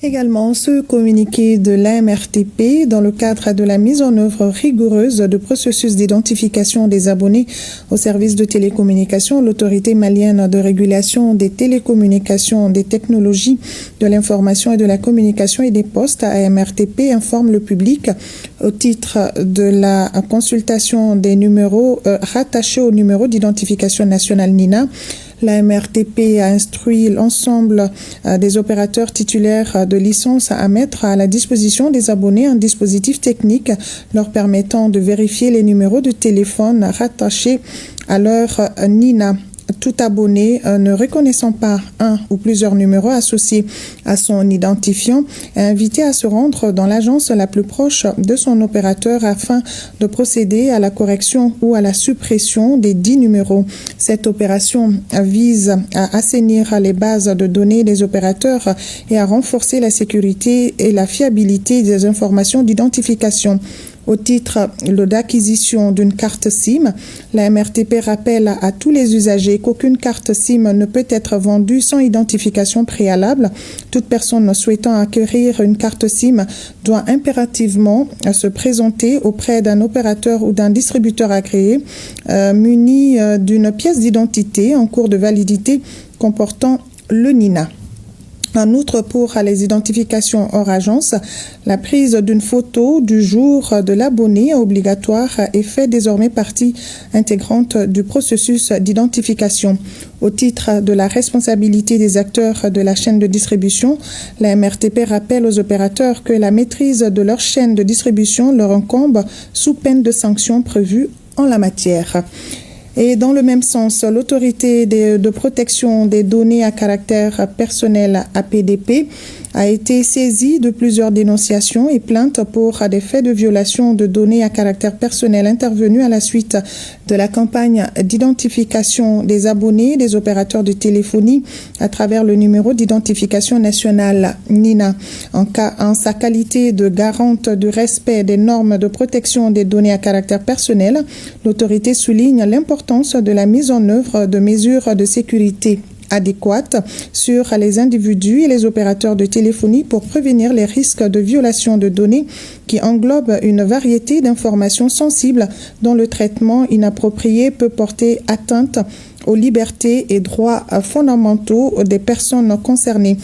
Speaker 1: Également, ce communiqué de l'AMRTP dans le cadre de la mise en œuvre rigoureuse de processus d'identification des abonnés au service de télécommunications, l'autorité malienne de régulation des télécommunications, des technologies, de l'information et de la communication et des postes, AMRTP, informe le public au titre de la consultation des numéros rattachés au numéro d'identification nationale NINA. La MRTP a instruit l'ensemble des opérateurs titulaires de licence à mettre à la disposition des abonnés un dispositif technique leur permettant de vérifier les numéros de téléphone rattachés à leur NINA. Tout abonné ne reconnaissant pas un ou plusieurs numéros associés à son identifiant est invité à se rendre dans l'agence la plus proche de son opérateur afin de procéder à la correction ou à la suppression des 10 numéros. Cette opération vise à assainir les bases de données des opérateurs et à renforcer la sécurité et la fiabilité des informations d'identification. Au titre d'acquisition d'une carte SIM, la MRTP rappelle à tous les usagers qu'aucune carte SIM ne peut être vendue sans identification préalable. Toute personne souhaitant acquérir une carte SIM doit impérativement se présenter auprès d'un opérateur ou d'un distributeur agréé muni d'une pièce d'identité en cours de validité comportant le NINA. En outre, pour les identifications hors agence, la prise d'une photo du jour de l'abonné obligatoire et fait désormais partie intégrante du processus d'identification. Au titre de la responsabilité des acteurs de la chaîne de distribution, la MRTP rappelle aux opérateurs que la maîtrise de leur chaîne de distribution leur incombe sous peine de sanctions prévues en la matière. Et dans le même sens, l'autorité de protection des données à caractère personnel APDP a été saisie de plusieurs dénonciations et plaintes pour des faits de violation de données à caractère personnel intervenus à la suite de la campagne d'identification des abonnés des opérateurs de téléphonie à travers le numéro d'identification nationale NINA. En sa qualité de garante du respect des normes de protection des données à caractère personnel, l'autorité souligne l'importance de la mise en œuvre de mesures de sécurité adéquate sur les individus et les opérateurs de téléphonie pour prévenir les risques de violation de données qui englobent une variété d'informations sensibles dont le traitement inapproprié peut porter atteinte aux libertés et droits fondamentaux des personnes concernées.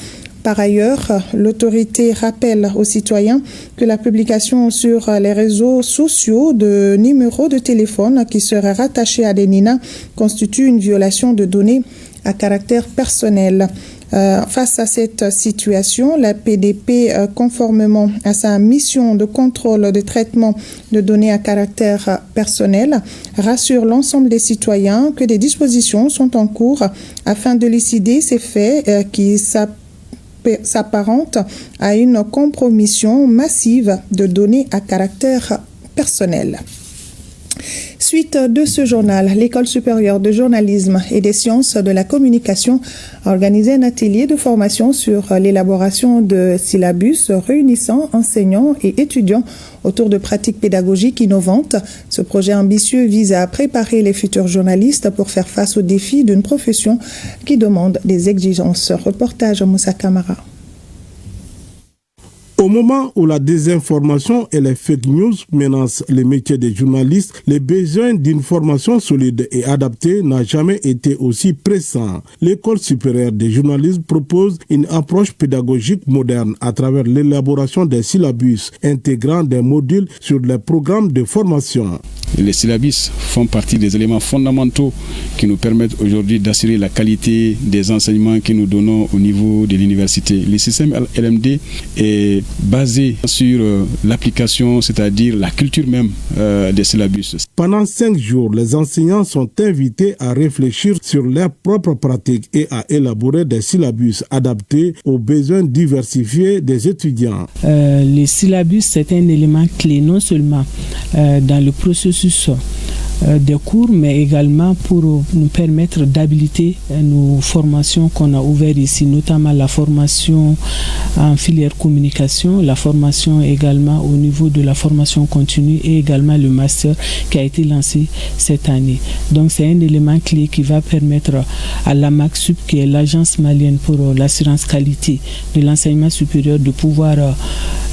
Speaker 1: Par ailleurs, l'autorité rappelle aux citoyens que la publication sur les réseaux sociaux de numéros de téléphone qui seraient rattachés à des NINA constitue une violation de données à caractère personnel. Face à cette situation, la PDP, conformément à sa mission de contrôle de traitement de données à caractère personnel, rassure l'ensemble des citoyens que des dispositions sont en cours afin d'élucider ces faits qui s'apparentent à une compromission massive de données à caractère personnel. Suite de ce journal, l'École supérieure de journalisme et des sciences de la communication a organisé un atelier de formation sur l'élaboration de syllabus réunissant enseignants et étudiants autour de pratiques pédagogiques innovantes. Ce projet ambitieux vise à préparer les futurs journalistes pour faire face aux défis d'une profession qui demande des exigences. Reportage à Moussa Kamara.
Speaker 4: Au moment où la désinformation et les fake news menacent les métiers des journalistes, les besoins d'une formation solide et adaptée n'a jamais été aussi pressant. L'École supérieure des journalistes propose une approche pédagogique moderne à travers l'élaboration des syllabus intégrant des modules sur les programmes de formation.
Speaker 22: Les syllabus font partie des éléments fondamentaux qui nous permettent aujourd'hui d'assurer la qualité des enseignements que nous donnons au niveau de l'université. Le système LMD est basé sur l'application, c'est-à-dire la culture même des syllabus.
Speaker 4: Pendant 5 jours, les enseignants sont invités à réfléchir sur leurs propres pratiques et à élaborer des syllabus adaptés aux besoins diversifiés des étudiants.
Speaker 23: Les syllabus, c'est un élément clé, non seulement dans le processus des cours, mais également pour nous permettre d'habiliter nos formations qu'on a ouvertes ici, notamment la formation en filière communication, la formation également au niveau de la formation continue et également le master qui a été lancé cette année. Donc c'est un élément clé qui va permettre à l'AMACSUP, qui est l'agence malienne pour l'assurance qualité de l'enseignement supérieur, de pouvoir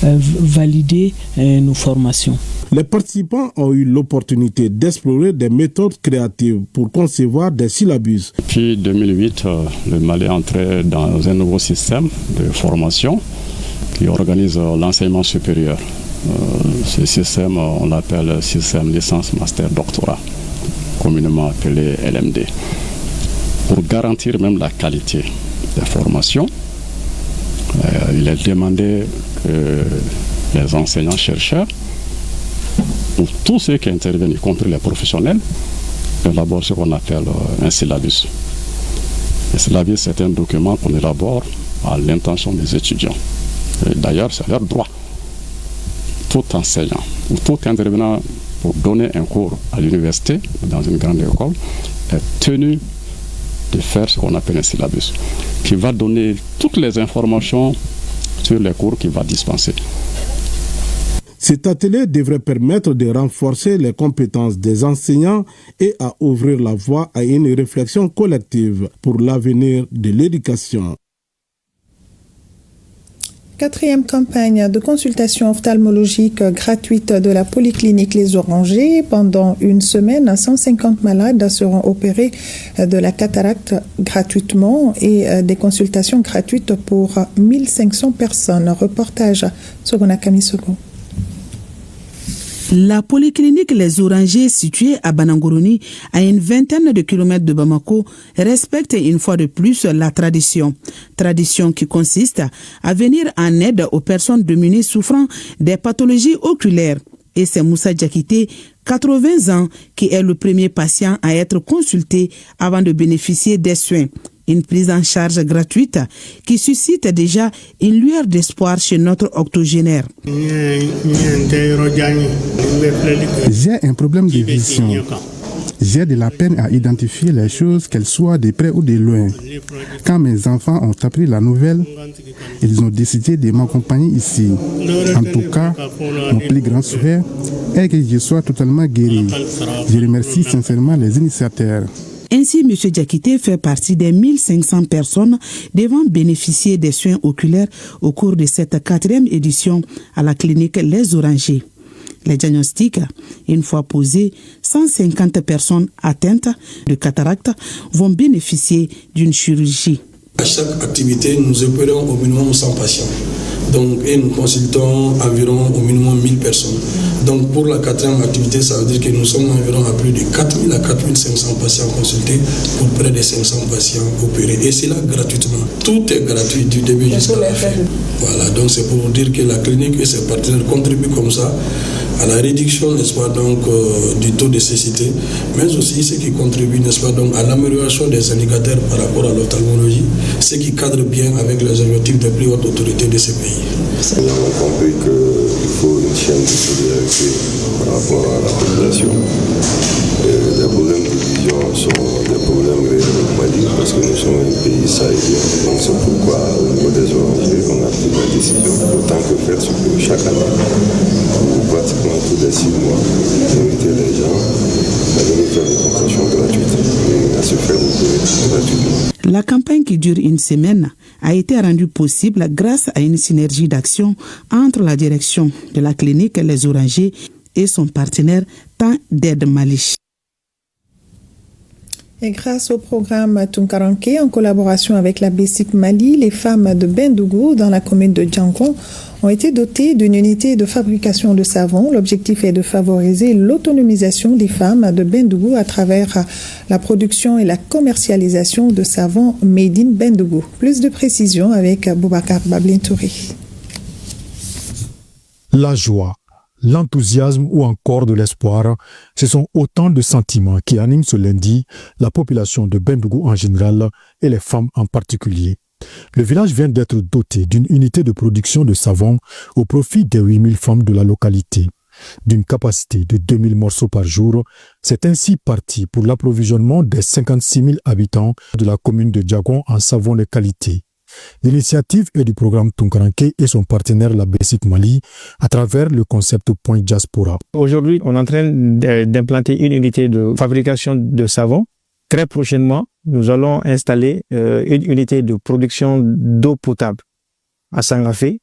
Speaker 23: valider nos formations.
Speaker 4: Les participants ont eu l'opportunité d'explorer des méthodes créatives pour concevoir des syllabus.
Speaker 22: Depuis 2008, le Mali est entré dans un nouveau système de formation qui organise l'enseignement supérieur. Ce système, on l'appelle système licence, master, doctorat, communément appelé LMD. Pour garantir même la qualité des formations, il est demandé que les enseignants-chercheurs ou tous ceux qui interviennent contre les professionnels élaborent ce qu'on appelle un syllabus. Le syllabus, c'est un document qu'on élabore à l'intention des étudiants. D'ailleurs, c'est leur droit. Tout enseignant ou tout intervenant pour donner un cours à l'université, dans une grande école, est tenu de faire ce qu'on appelle un syllabus, qui va donner toutes les informations sur les cours qu'il va dispenser.
Speaker 4: Cet atelier devrait permettre de renforcer les compétences des enseignants et à ouvrir la voie à une réflexion collective pour l'avenir de l'éducation.
Speaker 1: 4e campagne de consultation ophtalmologique gratuite de la polyclinique Les Orangers. Pendant une semaine, 150 malades seront opérés de la cataracte gratuitement et des consultations gratuites pour 1500 personnes. Reportage sur Kamisoko.
Speaker 24: La polyclinique Les Orangers, située à Banangourouni, à une vingtaine de kilomètres de Bamako, respecte une fois de plus la tradition. Tradition qui consiste à venir en aide aux personnes démunies souffrant des pathologies oculaires. Et c'est Moussa Diakité, 80 ans, qui est le premier patient à être consulté avant de bénéficier des soins. Une prise en charge gratuite qui suscite déjà une lueur d'espoir chez notre octogénaire.
Speaker 25: J'ai un problème de vision. J'ai de la peine à identifier les choses, qu'elles soient de près ou de loin. Quand mes enfants ont appris la nouvelle, ils ont décidé de m'accompagner ici. En tout cas, mon plus grand souhait est que je sois totalement guéri. Je remercie sincèrement les initiateurs.
Speaker 24: Ainsi, M. Diakité fait partie des 1500 personnes devant bénéficier des soins oculaires au cours de cette 4e édition à la clinique Les Orangers. Les diagnostics, une fois posés, 150 personnes atteintes de cataracte vont bénéficier d'une chirurgie.
Speaker 2: À chaque activité, nous opérons au minimum 100 patients. Donc, et nous consultons environ au minimum 1000 personnes. Donc pour la 4e activité, ça veut dire que nous sommes environ à plus de 4000 à 4500 patients consultés pour près de 500 patients opérés. Et c'est là gratuitement. Tout est gratuit du début jusqu'à la fin. Voilà, donc c'est pour dire que la clinique et ses partenaires contribuent comme ça à la réduction, n'est-ce pas, donc, du taux de cécité, mais aussi ce qui contribue, n'est-ce pas, donc, à l'amélioration des indicateurs par rapport à l'ophtalmologie, ce qui cadre bien avec les objectifs des plus hautes autorités de ce pays.
Speaker 5: Nous avons compris qu'il faut une chaîne de solidarité par rapport à la population. Les problèmes de vision sont des problèmes réels au Mali parce que nous sommes un pays sahélien. Donc c'est pourquoi au niveau des ONG, on a pris la décision, autant que faire, ce que chaque année, ou pratiquement tous les 6 mois, d'inviter les gens à venir faire des consultations gratuites et à se faire opérer gratuitement.
Speaker 24: La campagne qui dure une semaine a été rendue possible grâce à une synergie d'action entre la direction de la clinique Les Orangers et son partenaire Temps d'Aide Mali.
Speaker 1: Et grâce au programme Tunkaranke, en collaboration avec la BESIC Mali, les femmes de Bendougou, dans la commune de Djangon, ont été dotées d'une unité de fabrication de savon. L'objectif est de favoriser l'autonomisation des femmes de Bendougou à travers la production et la commercialisation de savon made in Bendougou. Plus de précisions avec Boubacar Bablin Touré.
Speaker 6: La joie, l'enthousiasme ou encore de l'espoir, ce sont autant de sentiments qui animent ce lundi la population de Bendougou en général et les femmes en particulier. Le village vient d'être doté d'une unité de production de savon au profit des 8000 femmes de la localité. D'une capacité de 2000 morceaux par jour, c'est ainsi parti pour l'approvisionnement des 56 000 habitants de la commune de Djangon en savon de qualité. L'initiative est du programme Tunkaranke et son partenaire la BESIC Mali à travers le concept Point Diaspora.
Speaker 7: Aujourd'hui, on est en train d'implanter une unité de fabrication de savon. Très prochainement, nous allons installer une unité de production d'eau potable à Sangafé.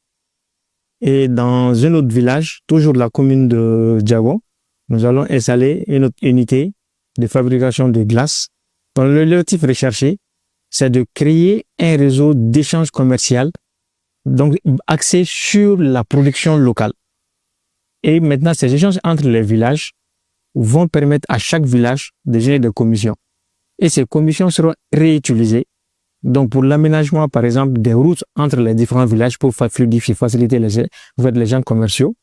Speaker 7: Et dans un autre village, toujours de la commune de Djangon, nous allons installer une autre unité de fabrication de glace. Donc, l'objectif recherché, c'est de créer un réseau d'échange commercial, donc axé sur la production locale. Et maintenant, ces échanges entre les villages vont permettre à chaque village de générer des commissions. Et ces commissions seront réutilisées. Donc, pour l'aménagement, par exemple, des routes entre les différents villages pour fluidifier, faciliter les gens commerciaux,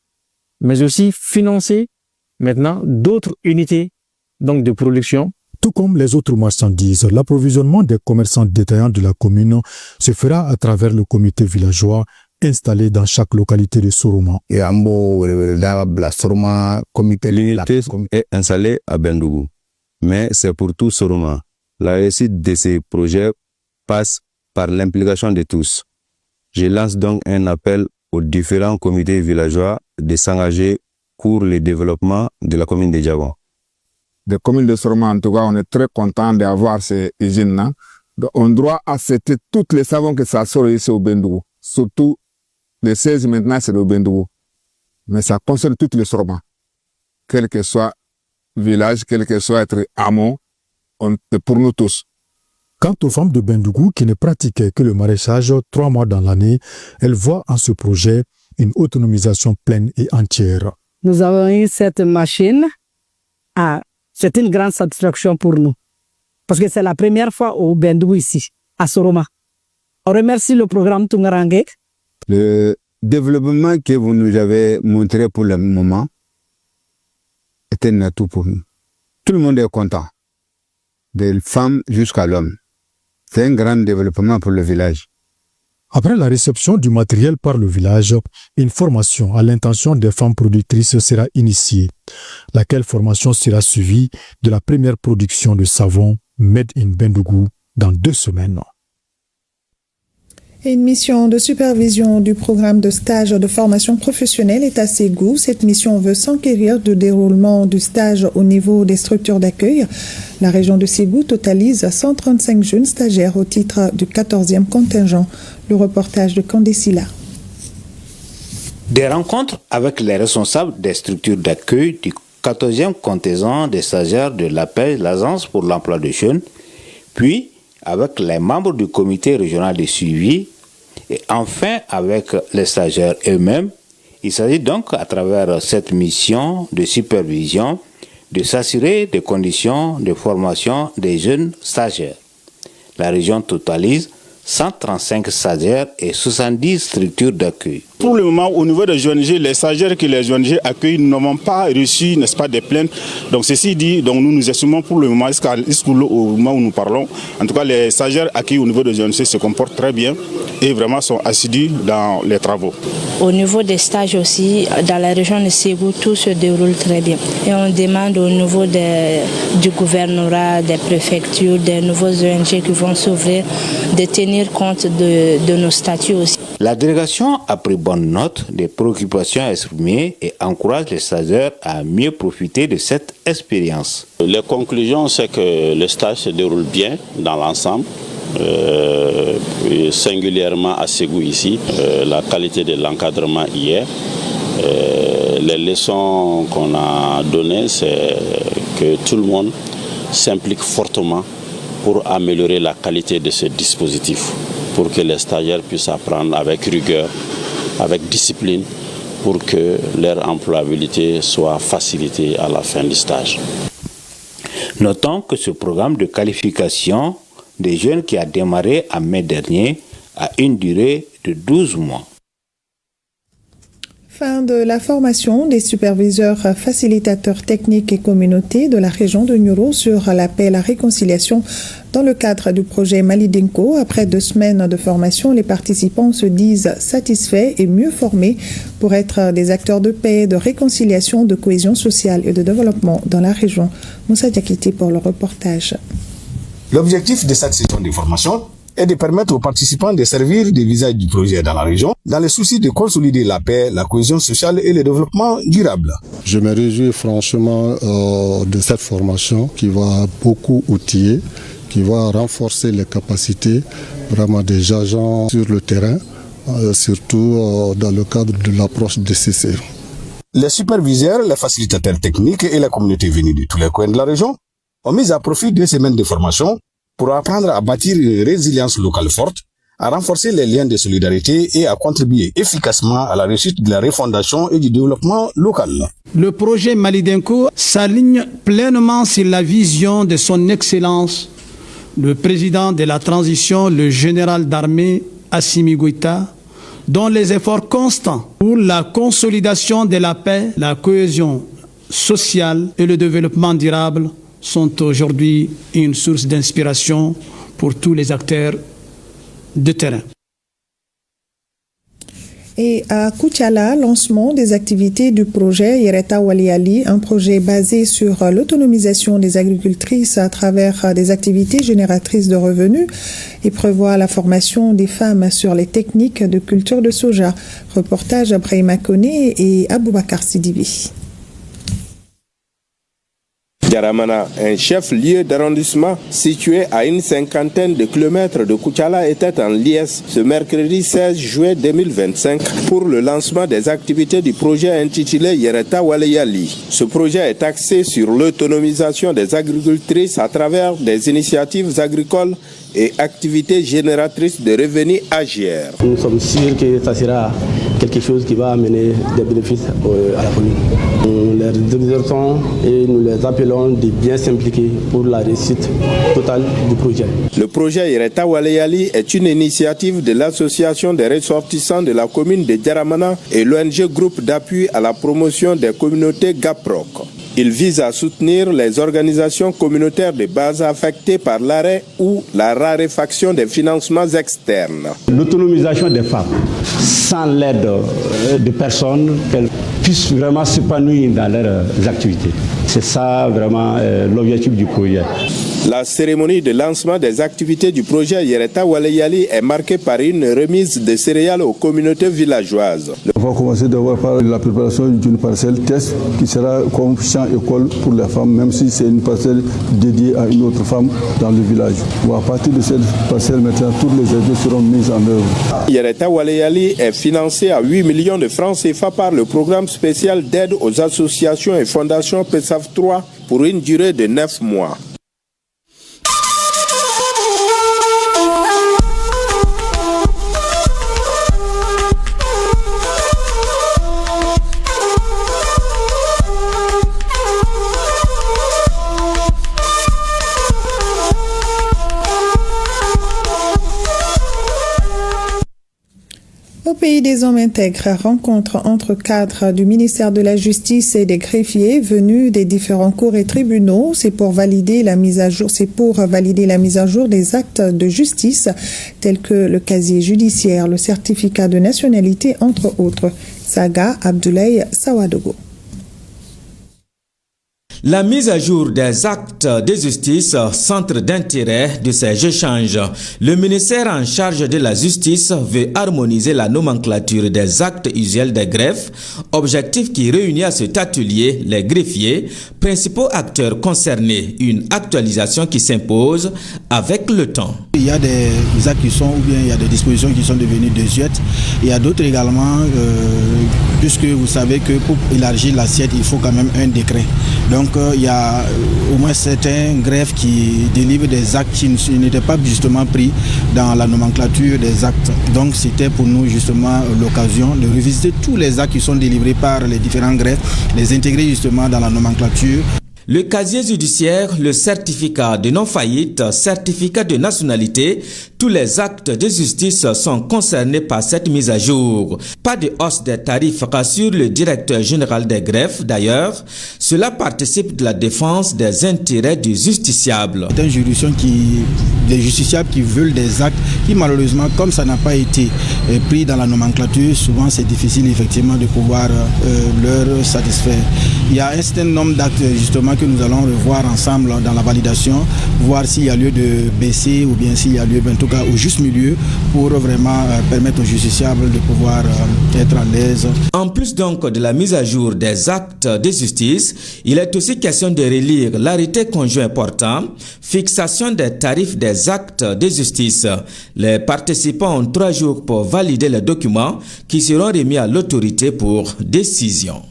Speaker 7: mais aussi financer maintenant d'autres unités donc de production.
Speaker 6: Tout comme les autres marchandises, l'approvisionnement des commerçants détaillants de la commune se fera à travers le comité villageois installé dans chaque localité de Soroma.
Speaker 8: L'unité est installée à Bendougou, mais c'est pour tout Soroma. La réussite de ces projets passe par l'implication de tous. Je lance donc un appel aux différents comités villageois de s'engager pour le développement de la commune de Djangon.
Speaker 26: Des communes de Soroma, en tout cas, on est très content d'avoir ces usines-là. On doit accepter tous les savons que ça sort ici au Bendougou. Surtout, les 16 maintenant, c'est au Bendougou. Mais ça concerne toutes les Soroma. Quel que soit village, quel que soit être hameau, c'est pour nous tous.
Speaker 6: Quant aux femmes de Bendougou qui ne pratiquaient que le maraîchage 3 mois dans l'année, elles voient en ce projet une autonomisation pleine et entière.
Speaker 27: Nous avons eu cette machine. C'est une grande satisfaction pour nous. Parce que c'est la première fois au Bendougou ici, à Soroma. On remercie le programme Tunkaranke.
Speaker 8: Le développement que vous nous avez montré pour le moment est un atout pour nous. Tout le monde est content. Des femmes jusqu'à l'homme. C'est un grand développement pour le village.
Speaker 6: Après la réception du matériel par le village, une formation à l'intention des femmes productrices sera initiée, laquelle formation sera suivie de la première production de savon made in Bendougou dans 2 semaines.
Speaker 1: Une mission de supervision du programme de stage de formation professionnelle est à Ségou. Cette mission veut s'enquérir du déroulement du stage au niveau des structures d'accueil. La région de Ségou totalise 135 jeunes stagiaires au titre du 14e contingent. Le reportage de Kandesila.
Speaker 28: Des rencontres avec les responsables des structures d'accueil du 14e contingent des stagiaires de l'APEJ, l'Agence pour l'emploi des jeunes, puis avec les membres du comité régional de suivi et enfin avec les stagiaires eux-mêmes. Il s'agit donc, à travers cette mission de supervision, de s'assurer des conditions de formation des jeunes stagiaires. La région totalise 135 stagiaires et 70 structures d'accueil.
Speaker 9: Pour le moment, au niveau des ONG, les stagiaires que les ONG accueillent n'ont pas reçu, n'est-ce pas, des plaintes. Donc ceci dit, donc nous estimons pour le moment, jusqu'au moment où nous parlons, en tout cas les stagiaires accueillis au niveau des ONG se comportent très bien et vraiment sont assidus dans les travaux.
Speaker 10: Au niveau des stages aussi, dans la région de Ségou, tout se déroule très bien. Et on demande au niveau du gouvernorat, des préfectures, des nouveaux ONG qui vont s'ouvrir, de tenir compte de nos statuts aussi.
Speaker 28: La délégation a pris bonne note des préoccupations exprimées et encourage les stagiaires à mieux profiter de cette expérience.
Speaker 11: Les conclusions, c'est que le stage se déroule bien dans l'ensemble. Singulièrement à Ségou ici, la qualité de l'encadrement hier. Les leçons qu'on a données, c'est que tout le monde s'implique fortement pour améliorer la qualité de ce dispositif, pour que les stagiaires puissent apprendre avec rigueur, avec discipline, pour que leur employabilité soit facilitée à la fin du stage.
Speaker 28: Notons que ce programme de qualification des jeunes qui a démarré en mai dernier a une durée de 12 mois.
Speaker 1: Fin de la formation des superviseurs facilitateurs techniques et communautés de la région de Nioro sur la paix et la réconciliation dans le cadre du projet Malidinko. Après 2 semaines de formation, les participants se disent satisfaits et mieux formés pour être des acteurs de paix, de réconciliation, de cohésion sociale et de développement dans la région. Moussa Diakité pour le reportage.
Speaker 12: L'objectif de cette session de formation est de permettre aux participants de servir des visages du projet dans la région, dans le souci de consolider la paix, la cohésion sociale et le développement durable.
Speaker 13: Je me réjouis franchement de cette formation qui va beaucoup outiller, qui va renforcer les capacités vraiment des agents sur le terrain, surtout dans le cadre de l'approche de CCE.
Speaker 12: Les superviseurs, les facilitateurs techniques et les communautés venues de tous les coins de la région ont mis à profit 2 semaines de formation pour apprendre à bâtir une résilience locale forte, à renforcer les liens de solidarité et à contribuer efficacement à la réussite de la refondation et du développement local.
Speaker 14: Le projet Malidinko s'aligne pleinement sur la vision de son Excellence, le président de la transition, le général d'armée Assimi Goïta, dont les efforts constants pour la consolidation de la paix, la cohésion sociale et le développement durable sont aujourd'hui une source d'inspiration pour tous les acteurs de terrain.
Speaker 1: Et à Koutiala, lancement des activités du projet Yereta Waliali, un projet basé sur l'autonomisation des agricultrices à travers des activités génératrices de revenus. Il prévoit la formation des femmes sur les techniques de culture de soja. Reportage Brahima Koné et Aboubakar Sidibi.
Speaker 15: Djaramana, un chef-lieu d'arrondissement situé à une 50aine de kilomètres de Koutiala, était en liesse ce mercredi 16 juillet 2025 pour le lancement des activités du projet intitulé Yereta Waleyali. Ce projet est axé sur l'autonomisation des agricultrices à travers des initiatives agricoles et activités génératrices de revenus AGR.
Speaker 17: Nous sommes sûrs que ça sera quelque chose qui va amener des bénéfices à la commune. Nous les exhortons et nous les appelons de bien s'impliquer pour la réussite totale du projet.
Speaker 15: Le projet Yereta Waleyali est une initiative de l'association des ressortissants de la commune de Djaramana et l'ONG Groupe d'appui à la promotion des communautés GAPROC. Il vise à soutenir les organisations communautaires de base affectées par l'arrêt ou la raréfaction des financements externes.
Speaker 17: L'autonomisation des femmes, sans l'aide de personnes, qu'elles puissent vraiment s'épanouir dans leurs activités. C'est ça vraiment l'objectif du projet.
Speaker 15: La cérémonie de lancement des activités du projet Yereta Waleyali est marquée par une remise de céréales aux communautés villageoises.
Speaker 29: On va commencer d'abord par la préparation d'une parcelle test qui sera comme champ-école pour les femmes, même si c'est une parcelle dédiée à une autre femme dans le village. Bon, à partir de cette parcelle, maintenant, toutes les aides seront mises en œuvre.
Speaker 15: Yereta Waleyali est financé à 8 millions de francs CFA par le programme spécial d'aide aux associations et fondations PESAF 3 pour une durée de 9 mois.
Speaker 1: Nuit des hommes intègres, rencontre entre cadres du ministère de la Justice et des greffiers venus des différents cours et tribunaux. C'est pour valider la mise à jour des actes de justice tels que le casier judiciaire, le certificat de nationalité, entre autres. Saga Abdoulaye Sawadogo.
Speaker 3: La mise à jour des actes de justice, centre d'intérêt de ces échanges. Le ministère en charge de la justice veut harmoniser la nomenclature des actes usuels des greffes, objectif qui réunit à cet atelier les greffiers, principaux acteurs concernés, une actualisation qui s'impose avec le temps.
Speaker 4: Il y a des actes qui sont, ou bien il y a des dispositions qui sont devenues désuètes. Il y a d'autres également, puisque vous savez que pour élargir l'assiette, il faut quand même un décret. Donc il y a au moins certains greffes qui délivrent des actes qui n'étaient pas justement pris dans la nomenclature des actes. Donc c'était pour nous justement l'occasion de revisiter tous les actes qui sont délivrés par les différents greffes, les intégrer justement dans la nomenclature.
Speaker 3: Le casier judiciaire, le certificat de non-faillite, certificat de nationalité, tous les actes de justice sont concernés par cette mise à jour. Pas de hausse des tarifs, rassure le directeur général des greffes. D'ailleurs, cela participe de la défense des intérêts du justiciable.
Speaker 4: C'est une juridiction des justiciables qui veulent des actes qui malheureusement, comme ça n'a pas été pris dans la nomenclature, souvent c'est difficile effectivement de pouvoir leur satisfaire. Il y a un certain nombre d'actes justement que nous allons revoir ensemble dans la validation, voir s'il y a lieu de baisser ou bien s'il y a lieu, en tout cas au juste milieu, pour vraiment permettre aux justiciables de pouvoir être à l'aise.
Speaker 3: En plus donc de la mise à jour des actes de justice, il est aussi question de relire l'arrêté conjoint portant fixation des tarifs des actes de justice. Les participants ont 3 jours pour valider les documents qui seront remis à l'autorité pour décision.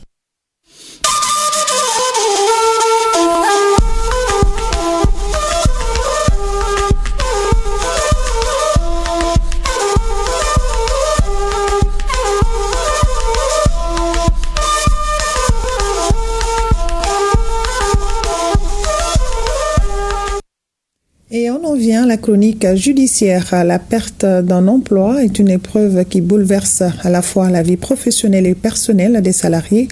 Speaker 1: Et on en vient à la chronique judiciaire. La perte d'un emploi est une épreuve qui bouleverse à la fois la vie professionnelle et personnelle des salariés.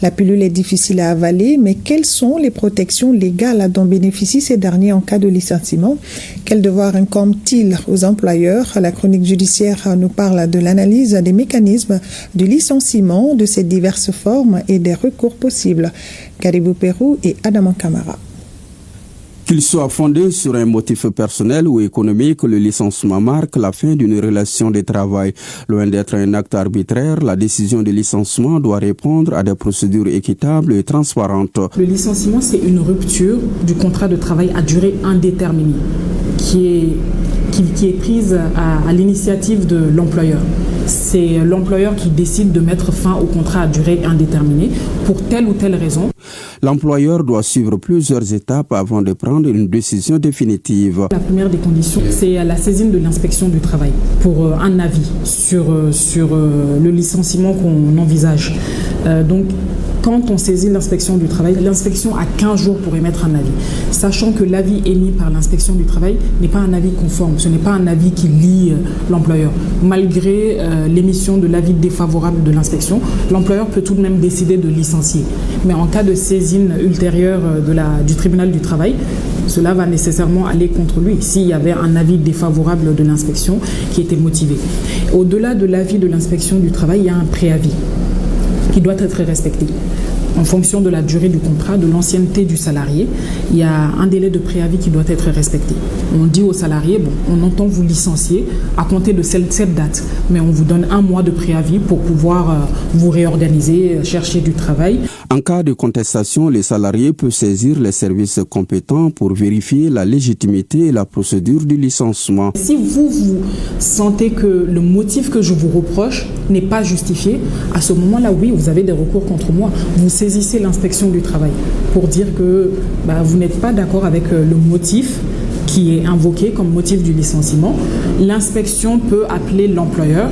Speaker 1: La pilule est difficile à avaler, mais quelles sont les protections légales dont bénéficient ces derniers en cas de licenciement? Quels devoirs incombent-ils aux employeurs? La chronique judiciaire nous parle de l'analyse des mécanismes de licenciement, de ses diverses formes et des recours possibles. Caribou Pérou et Adama Kamara.
Speaker 16: Qu'il soit fondé sur un motif personnel ou économique, le licenciement marque la fin d'une relation de travail. Loin d'être un acte arbitraire, la décision de licenciement doit répondre à des procédures équitables et transparentes.
Speaker 18: Le licenciement, c'est une rupture du contrat de travail à durée indéterminée qui est prise à l'initiative de l'employeur. C'est l'employeur qui décide de mettre fin au contrat à durée indéterminée pour telle ou telle raison.
Speaker 16: L'employeur doit suivre plusieurs étapes avant de prendre une décision définitive.
Speaker 18: La première des conditions, c'est la saisine de l'inspection du travail pour un avis sur le licenciement qu'on envisage. Donc, quand on saisit l'inspection du travail, l'inspection a 15 jours pour émettre un avis, sachant que l'avis émis par l'inspection du travail n'est pas un avis conforme, ce n'est pas un avis qui lie l'employeur. Malgré l'émission de l'avis défavorable de l'inspection, l'employeur peut tout de même décider de licencier. Mais en cas de saisine ultérieure du tribunal du travail, cela va nécessairement aller contre lui s'il y avait un avis défavorable de l'inspection qui était motivé. Au-delà de l'avis de l'inspection du travail, il y a un préavis qui doit être respecté. En fonction de la durée du contrat, de l'ancienneté du salarié, il y a un délai de préavis qui doit être respecté. On dit aux salariés, on entend vous licencier à compter de cette date, mais on vous donne 1 mois de préavis pour pouvoir vous réorganiser, chercher du travail.
Speaker 16: En cas de contestation, les salariés peuvent saisir les services compétents pour vérifier la légitimité et la procédure du licenciement.
Speaker 18: Si vous sentez que le motif que je vous reproche n'est pas justifié, à ce moment-là, oui, vous avez des recours contre moi. Vous saisissez l'inspection du travail pour dire que vous n'êtes pas d'accord avec le motif qui est invoqué comme motif du licenciement. L'inspection peut appeler l'employeur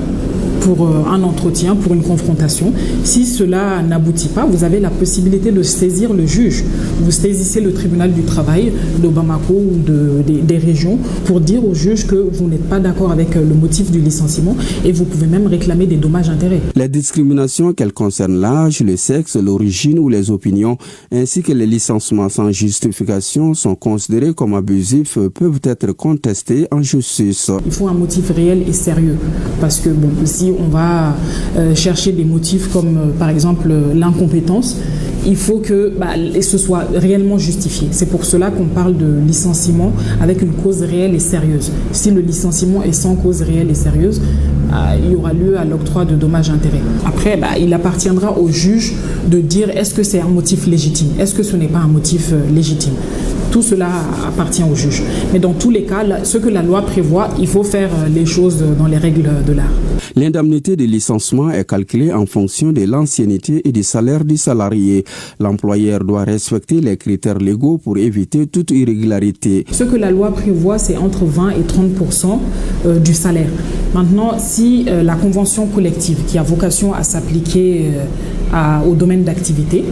Speaker 18: pour un entretien, pour une confrontation. Si cela n'aboutit pas, vous avez la possibilité de saisir le juge. Vous saisissez le tribunal du travail de Bamako ou des régions pour dire au juge que vous n'êtes pas d'accord avec le motif du licenciement et vous pouvez même réclamer des dommages-intérêts.
Speaker 16: Les discriminations, qu'elles concernent l'âge, le sexe, l'origine ou les opinions, ainsi que les licenciements sans justification sont considérés comme abusifs, peuvent être contestés en justice.
Speaker 18: Il faut un motif réel et sérieux parce que si on va chercher des motifs comme par exemple l'incompétence, il faut que ce soit réellement justifié. C'est pour cela qu'on parle de licenciement avec une cause réelle et sérieuse. Si le licenciement est sans cause réelle et sérieuse, il y aura lieu à l'octroi de dommages-intérêts. Après, il appartiendra au juge de dire est-ce que c'est un motif légitime, est-ce que ce n'est pas un motif légitime. Tout cela appartient au juge. Mais dans tous les cas, ce que la loi prévoit, il faut faire les choses dans les règles de l'art.
Speaker 16: L'indemnité de licenciement est calculée en fonction de l'ancienneté et du salaire du salarié. L'employeur doit respecter les critères légaux pour éviter toute irrégularité.
Speaker 18: Ce que la loi prévoit, c'est entre 20 et 30% du salaire. Maintenant, si la convention collective qui a vocation à s'appliquer au domaine d'activité,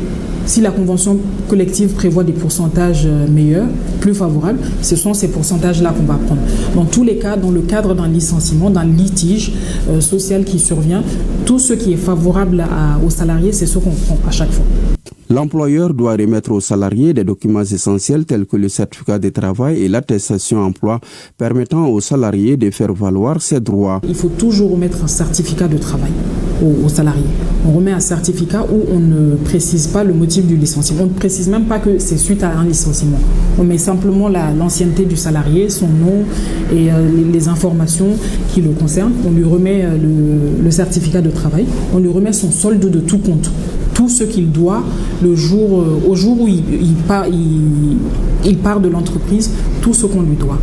Speaker 18: si la convention collective prévoit des pourcentages meilleurs, plus favorables, ce sont ces pourcentages-là qu'on va prendre. Dans tous les cas, dans le cadre d'un licenciement, d'un litige social qui survient, tout ce qui est favorable aux salariés, c'est ce qu'on prend à chaque fois.
Speaker 16: L'employeur doit remettre aux salariés des documents essentiels tels que le certificat de travail et l'attestation emploi permettant aux salariés de faire valoir ses droits.
Speaker 18: Il faut toujours remettre un certificat de travail aux salariés. On remet un certificat où on ne précise pas le motif du licenciement. On ne précise même pas que c'est suite à un licenciement. On met simplement l'ancienneté du salarié, son nom et les informations qui le concernent. On lui remet le certificat de travail. On lui remet son solde de tout compte. Tout ce qu'il doit au jour où il part de l'entreprise, tout ce qu'on lui doit.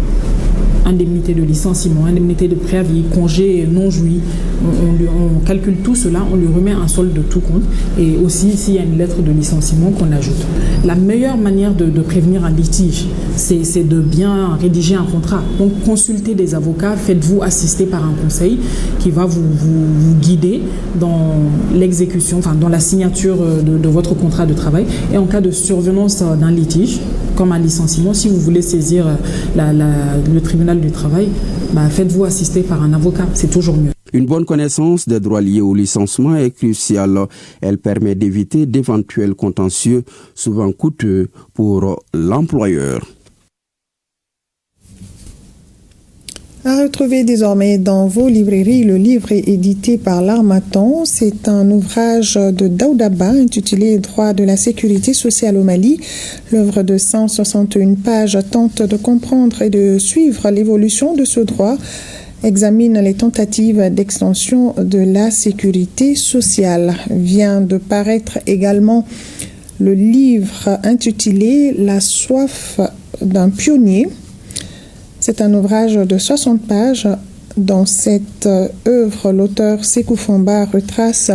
Speaker 18: Indemnité de licenciement, indemnité de préavis, congé non joui. On calcule tout cela, on lui remet un solde de tout compte et aussi s'il y a une lettre de licenciement qu'on ajoute. La meilleure manière de prévenir un litige, c'est de bien rédiger un contrat. Donc consultez des avocats, faites-vous assister par un conseil qui va vous guider dans l'exécution, dans la signature de votre contrat de travail. Et en cas de survenance d'un litige, comme un licenciement, si vous voulez saisir le tribunal du travail, faites-vous assister par un avocat, c'est toujours mieux.
Speaker 16: Une bonne connaissance des droits liés au licenciement est cruciale. Elle permet d'éviter d'éventuels contentieux, souvent coûteux pour l'employeur.
Speaker 1: À retrouver désormais dans vos librairies, le livre est édité par l'Harmattan. C'est un ouvrage de Daoudaba intitulé « Droit de la sécurité sociale au Mali ». L'œuvre de 161 pages tente de comprendre et de suivre l'évolution de ce droit, examine les tentatives d'extension de la sécurité sociale. Vient de paraître également le livre intitulé « La soif d'un pionnier ». C'est un ouvrage de 60 pages. Dans cette œuvre, l'auteur Sékou Famba retrace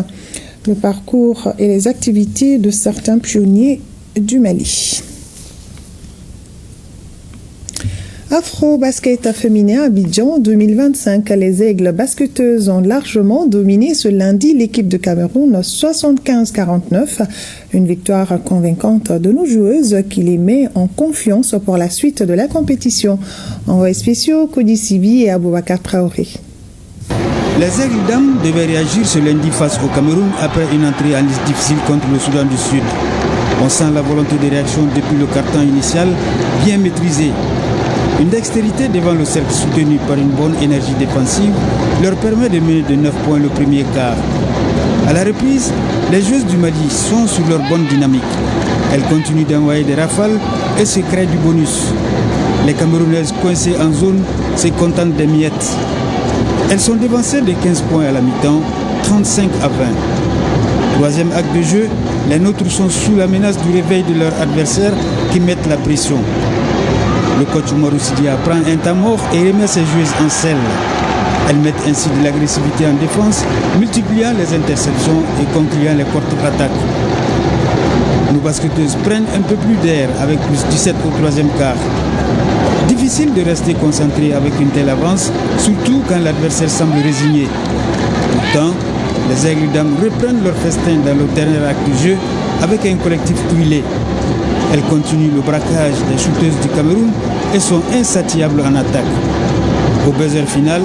Speaker 1: le parcours et les activités de certains pionniers du Mali. Afro-basket féminin à Abidjan 2025. Les Aigles basketteuses ont largement dominé ce lundi l'équipe de Cameroun 75-49. Une victoire convaincante de nos joueuses qui les met en confiance pour la suite de la compétition. Envoyés spéciaux, Kodi Sibi et Aboubakar Traoré.
Speaker 2: Les Aigles dames devaient réagir ce lundi face au Cameroun après une entrée en liste difficile contre le Soudan du Sud. On sent la volonté de réaction depuis le quart-temps initial, bien maîtrisée. Une dextérité devant le cercle soutenu par une bonne énergie défensive leur permet de mener de 9 points le premier quart. À la reprise, les joueuses du Mali sont sur leur bonne dynamique. Elles continuent d'envoyer des rafales et se créent du bonus. Les Camerounaises coincées en zone se contentent des miettes. Elles sont devancées de 15 points à la mi-temps, 35 à 20. Troisième acte de jeu, les nôtres sont sous la menace du réveil de leur adversaire qui mettent la pression. Le coach Oumarou Sidia prend un temps mort et remet ses joueuses en selle. Elles mettent ainsi de l'agressivité en défense, multipliant les interceptions et concluant les contre-attaques. Nos basketteuses prennent un peu plus d'air avec plus 17 au troisième quart. Difficile de rester concentré avec une telle avance, surtout quand l'adversaire semble résigné. Pourtant, les Aigles Dames reprennent leur festin dans le dernier acte du jeu avec un collectif huilé. Elles continuent le braquage des shooteuses du Cameroun et sont insatiables en attaque. Au buzzer final,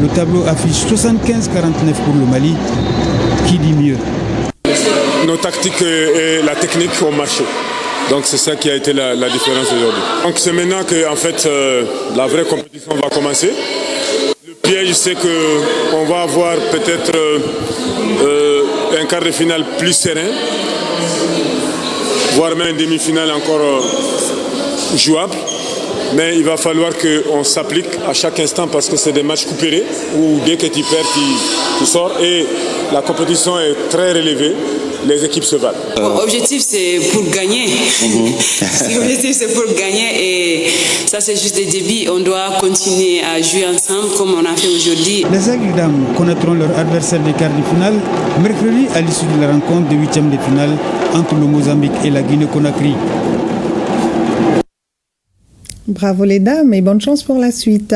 Speaker 2: le tableau affiche 75-49 pour le Mali. Qui dit mieux?
Speaker 5: Nos tactiques et la technique ont marché. Donc c'est ça qui a été la différence aujourd'hui. Donc c'est maintenant que en fait, la vraie compétition va commencer. Le piège c'est qu'on va avoir peut-être un quart de finale plus serein, voire même une demi-finale encore jouable. Mais il va falloir qu'on s'applique à chaque instant parce que c'est des matchs coupérés où dès que tu perds, tu sors et la compétition est très relevée. Les équipes se valent.
Speaker 7: L'objectif c'est pour gagner. L'objectif c'est pour gagner et ça c'est juste le début. On doit continuer à jouer ensemble comme on a fait aujourd'hui.
Speaker 2: Les Aigles Dames connaîtront leur adversaire des quarts de finale mercredi à l'issue de la rencontre de 8e de finale entre le Mozambique et la Guinée-Conakry.
Speaker 1: Bravo les dames et bonne chance pour la suite.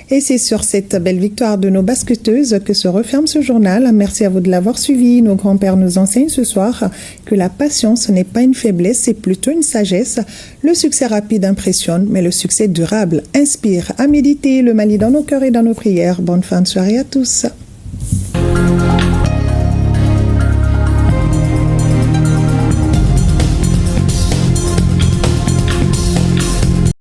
Speaker 1: Et c'est sur cette belle victoire de nos basketteuses que se referme ce journal. Merci à vous de l'avoir suivi. Nos grands-pères nous enseignent ce soir que la patience n'est pas une faiblesse, c'est plutôt une sagesse. Le succès rapide impressionne, mais le succès durable inspire. À méditer, le Mali dans nos cœurs et dans nos prières. Bonne fin de soirée à tous.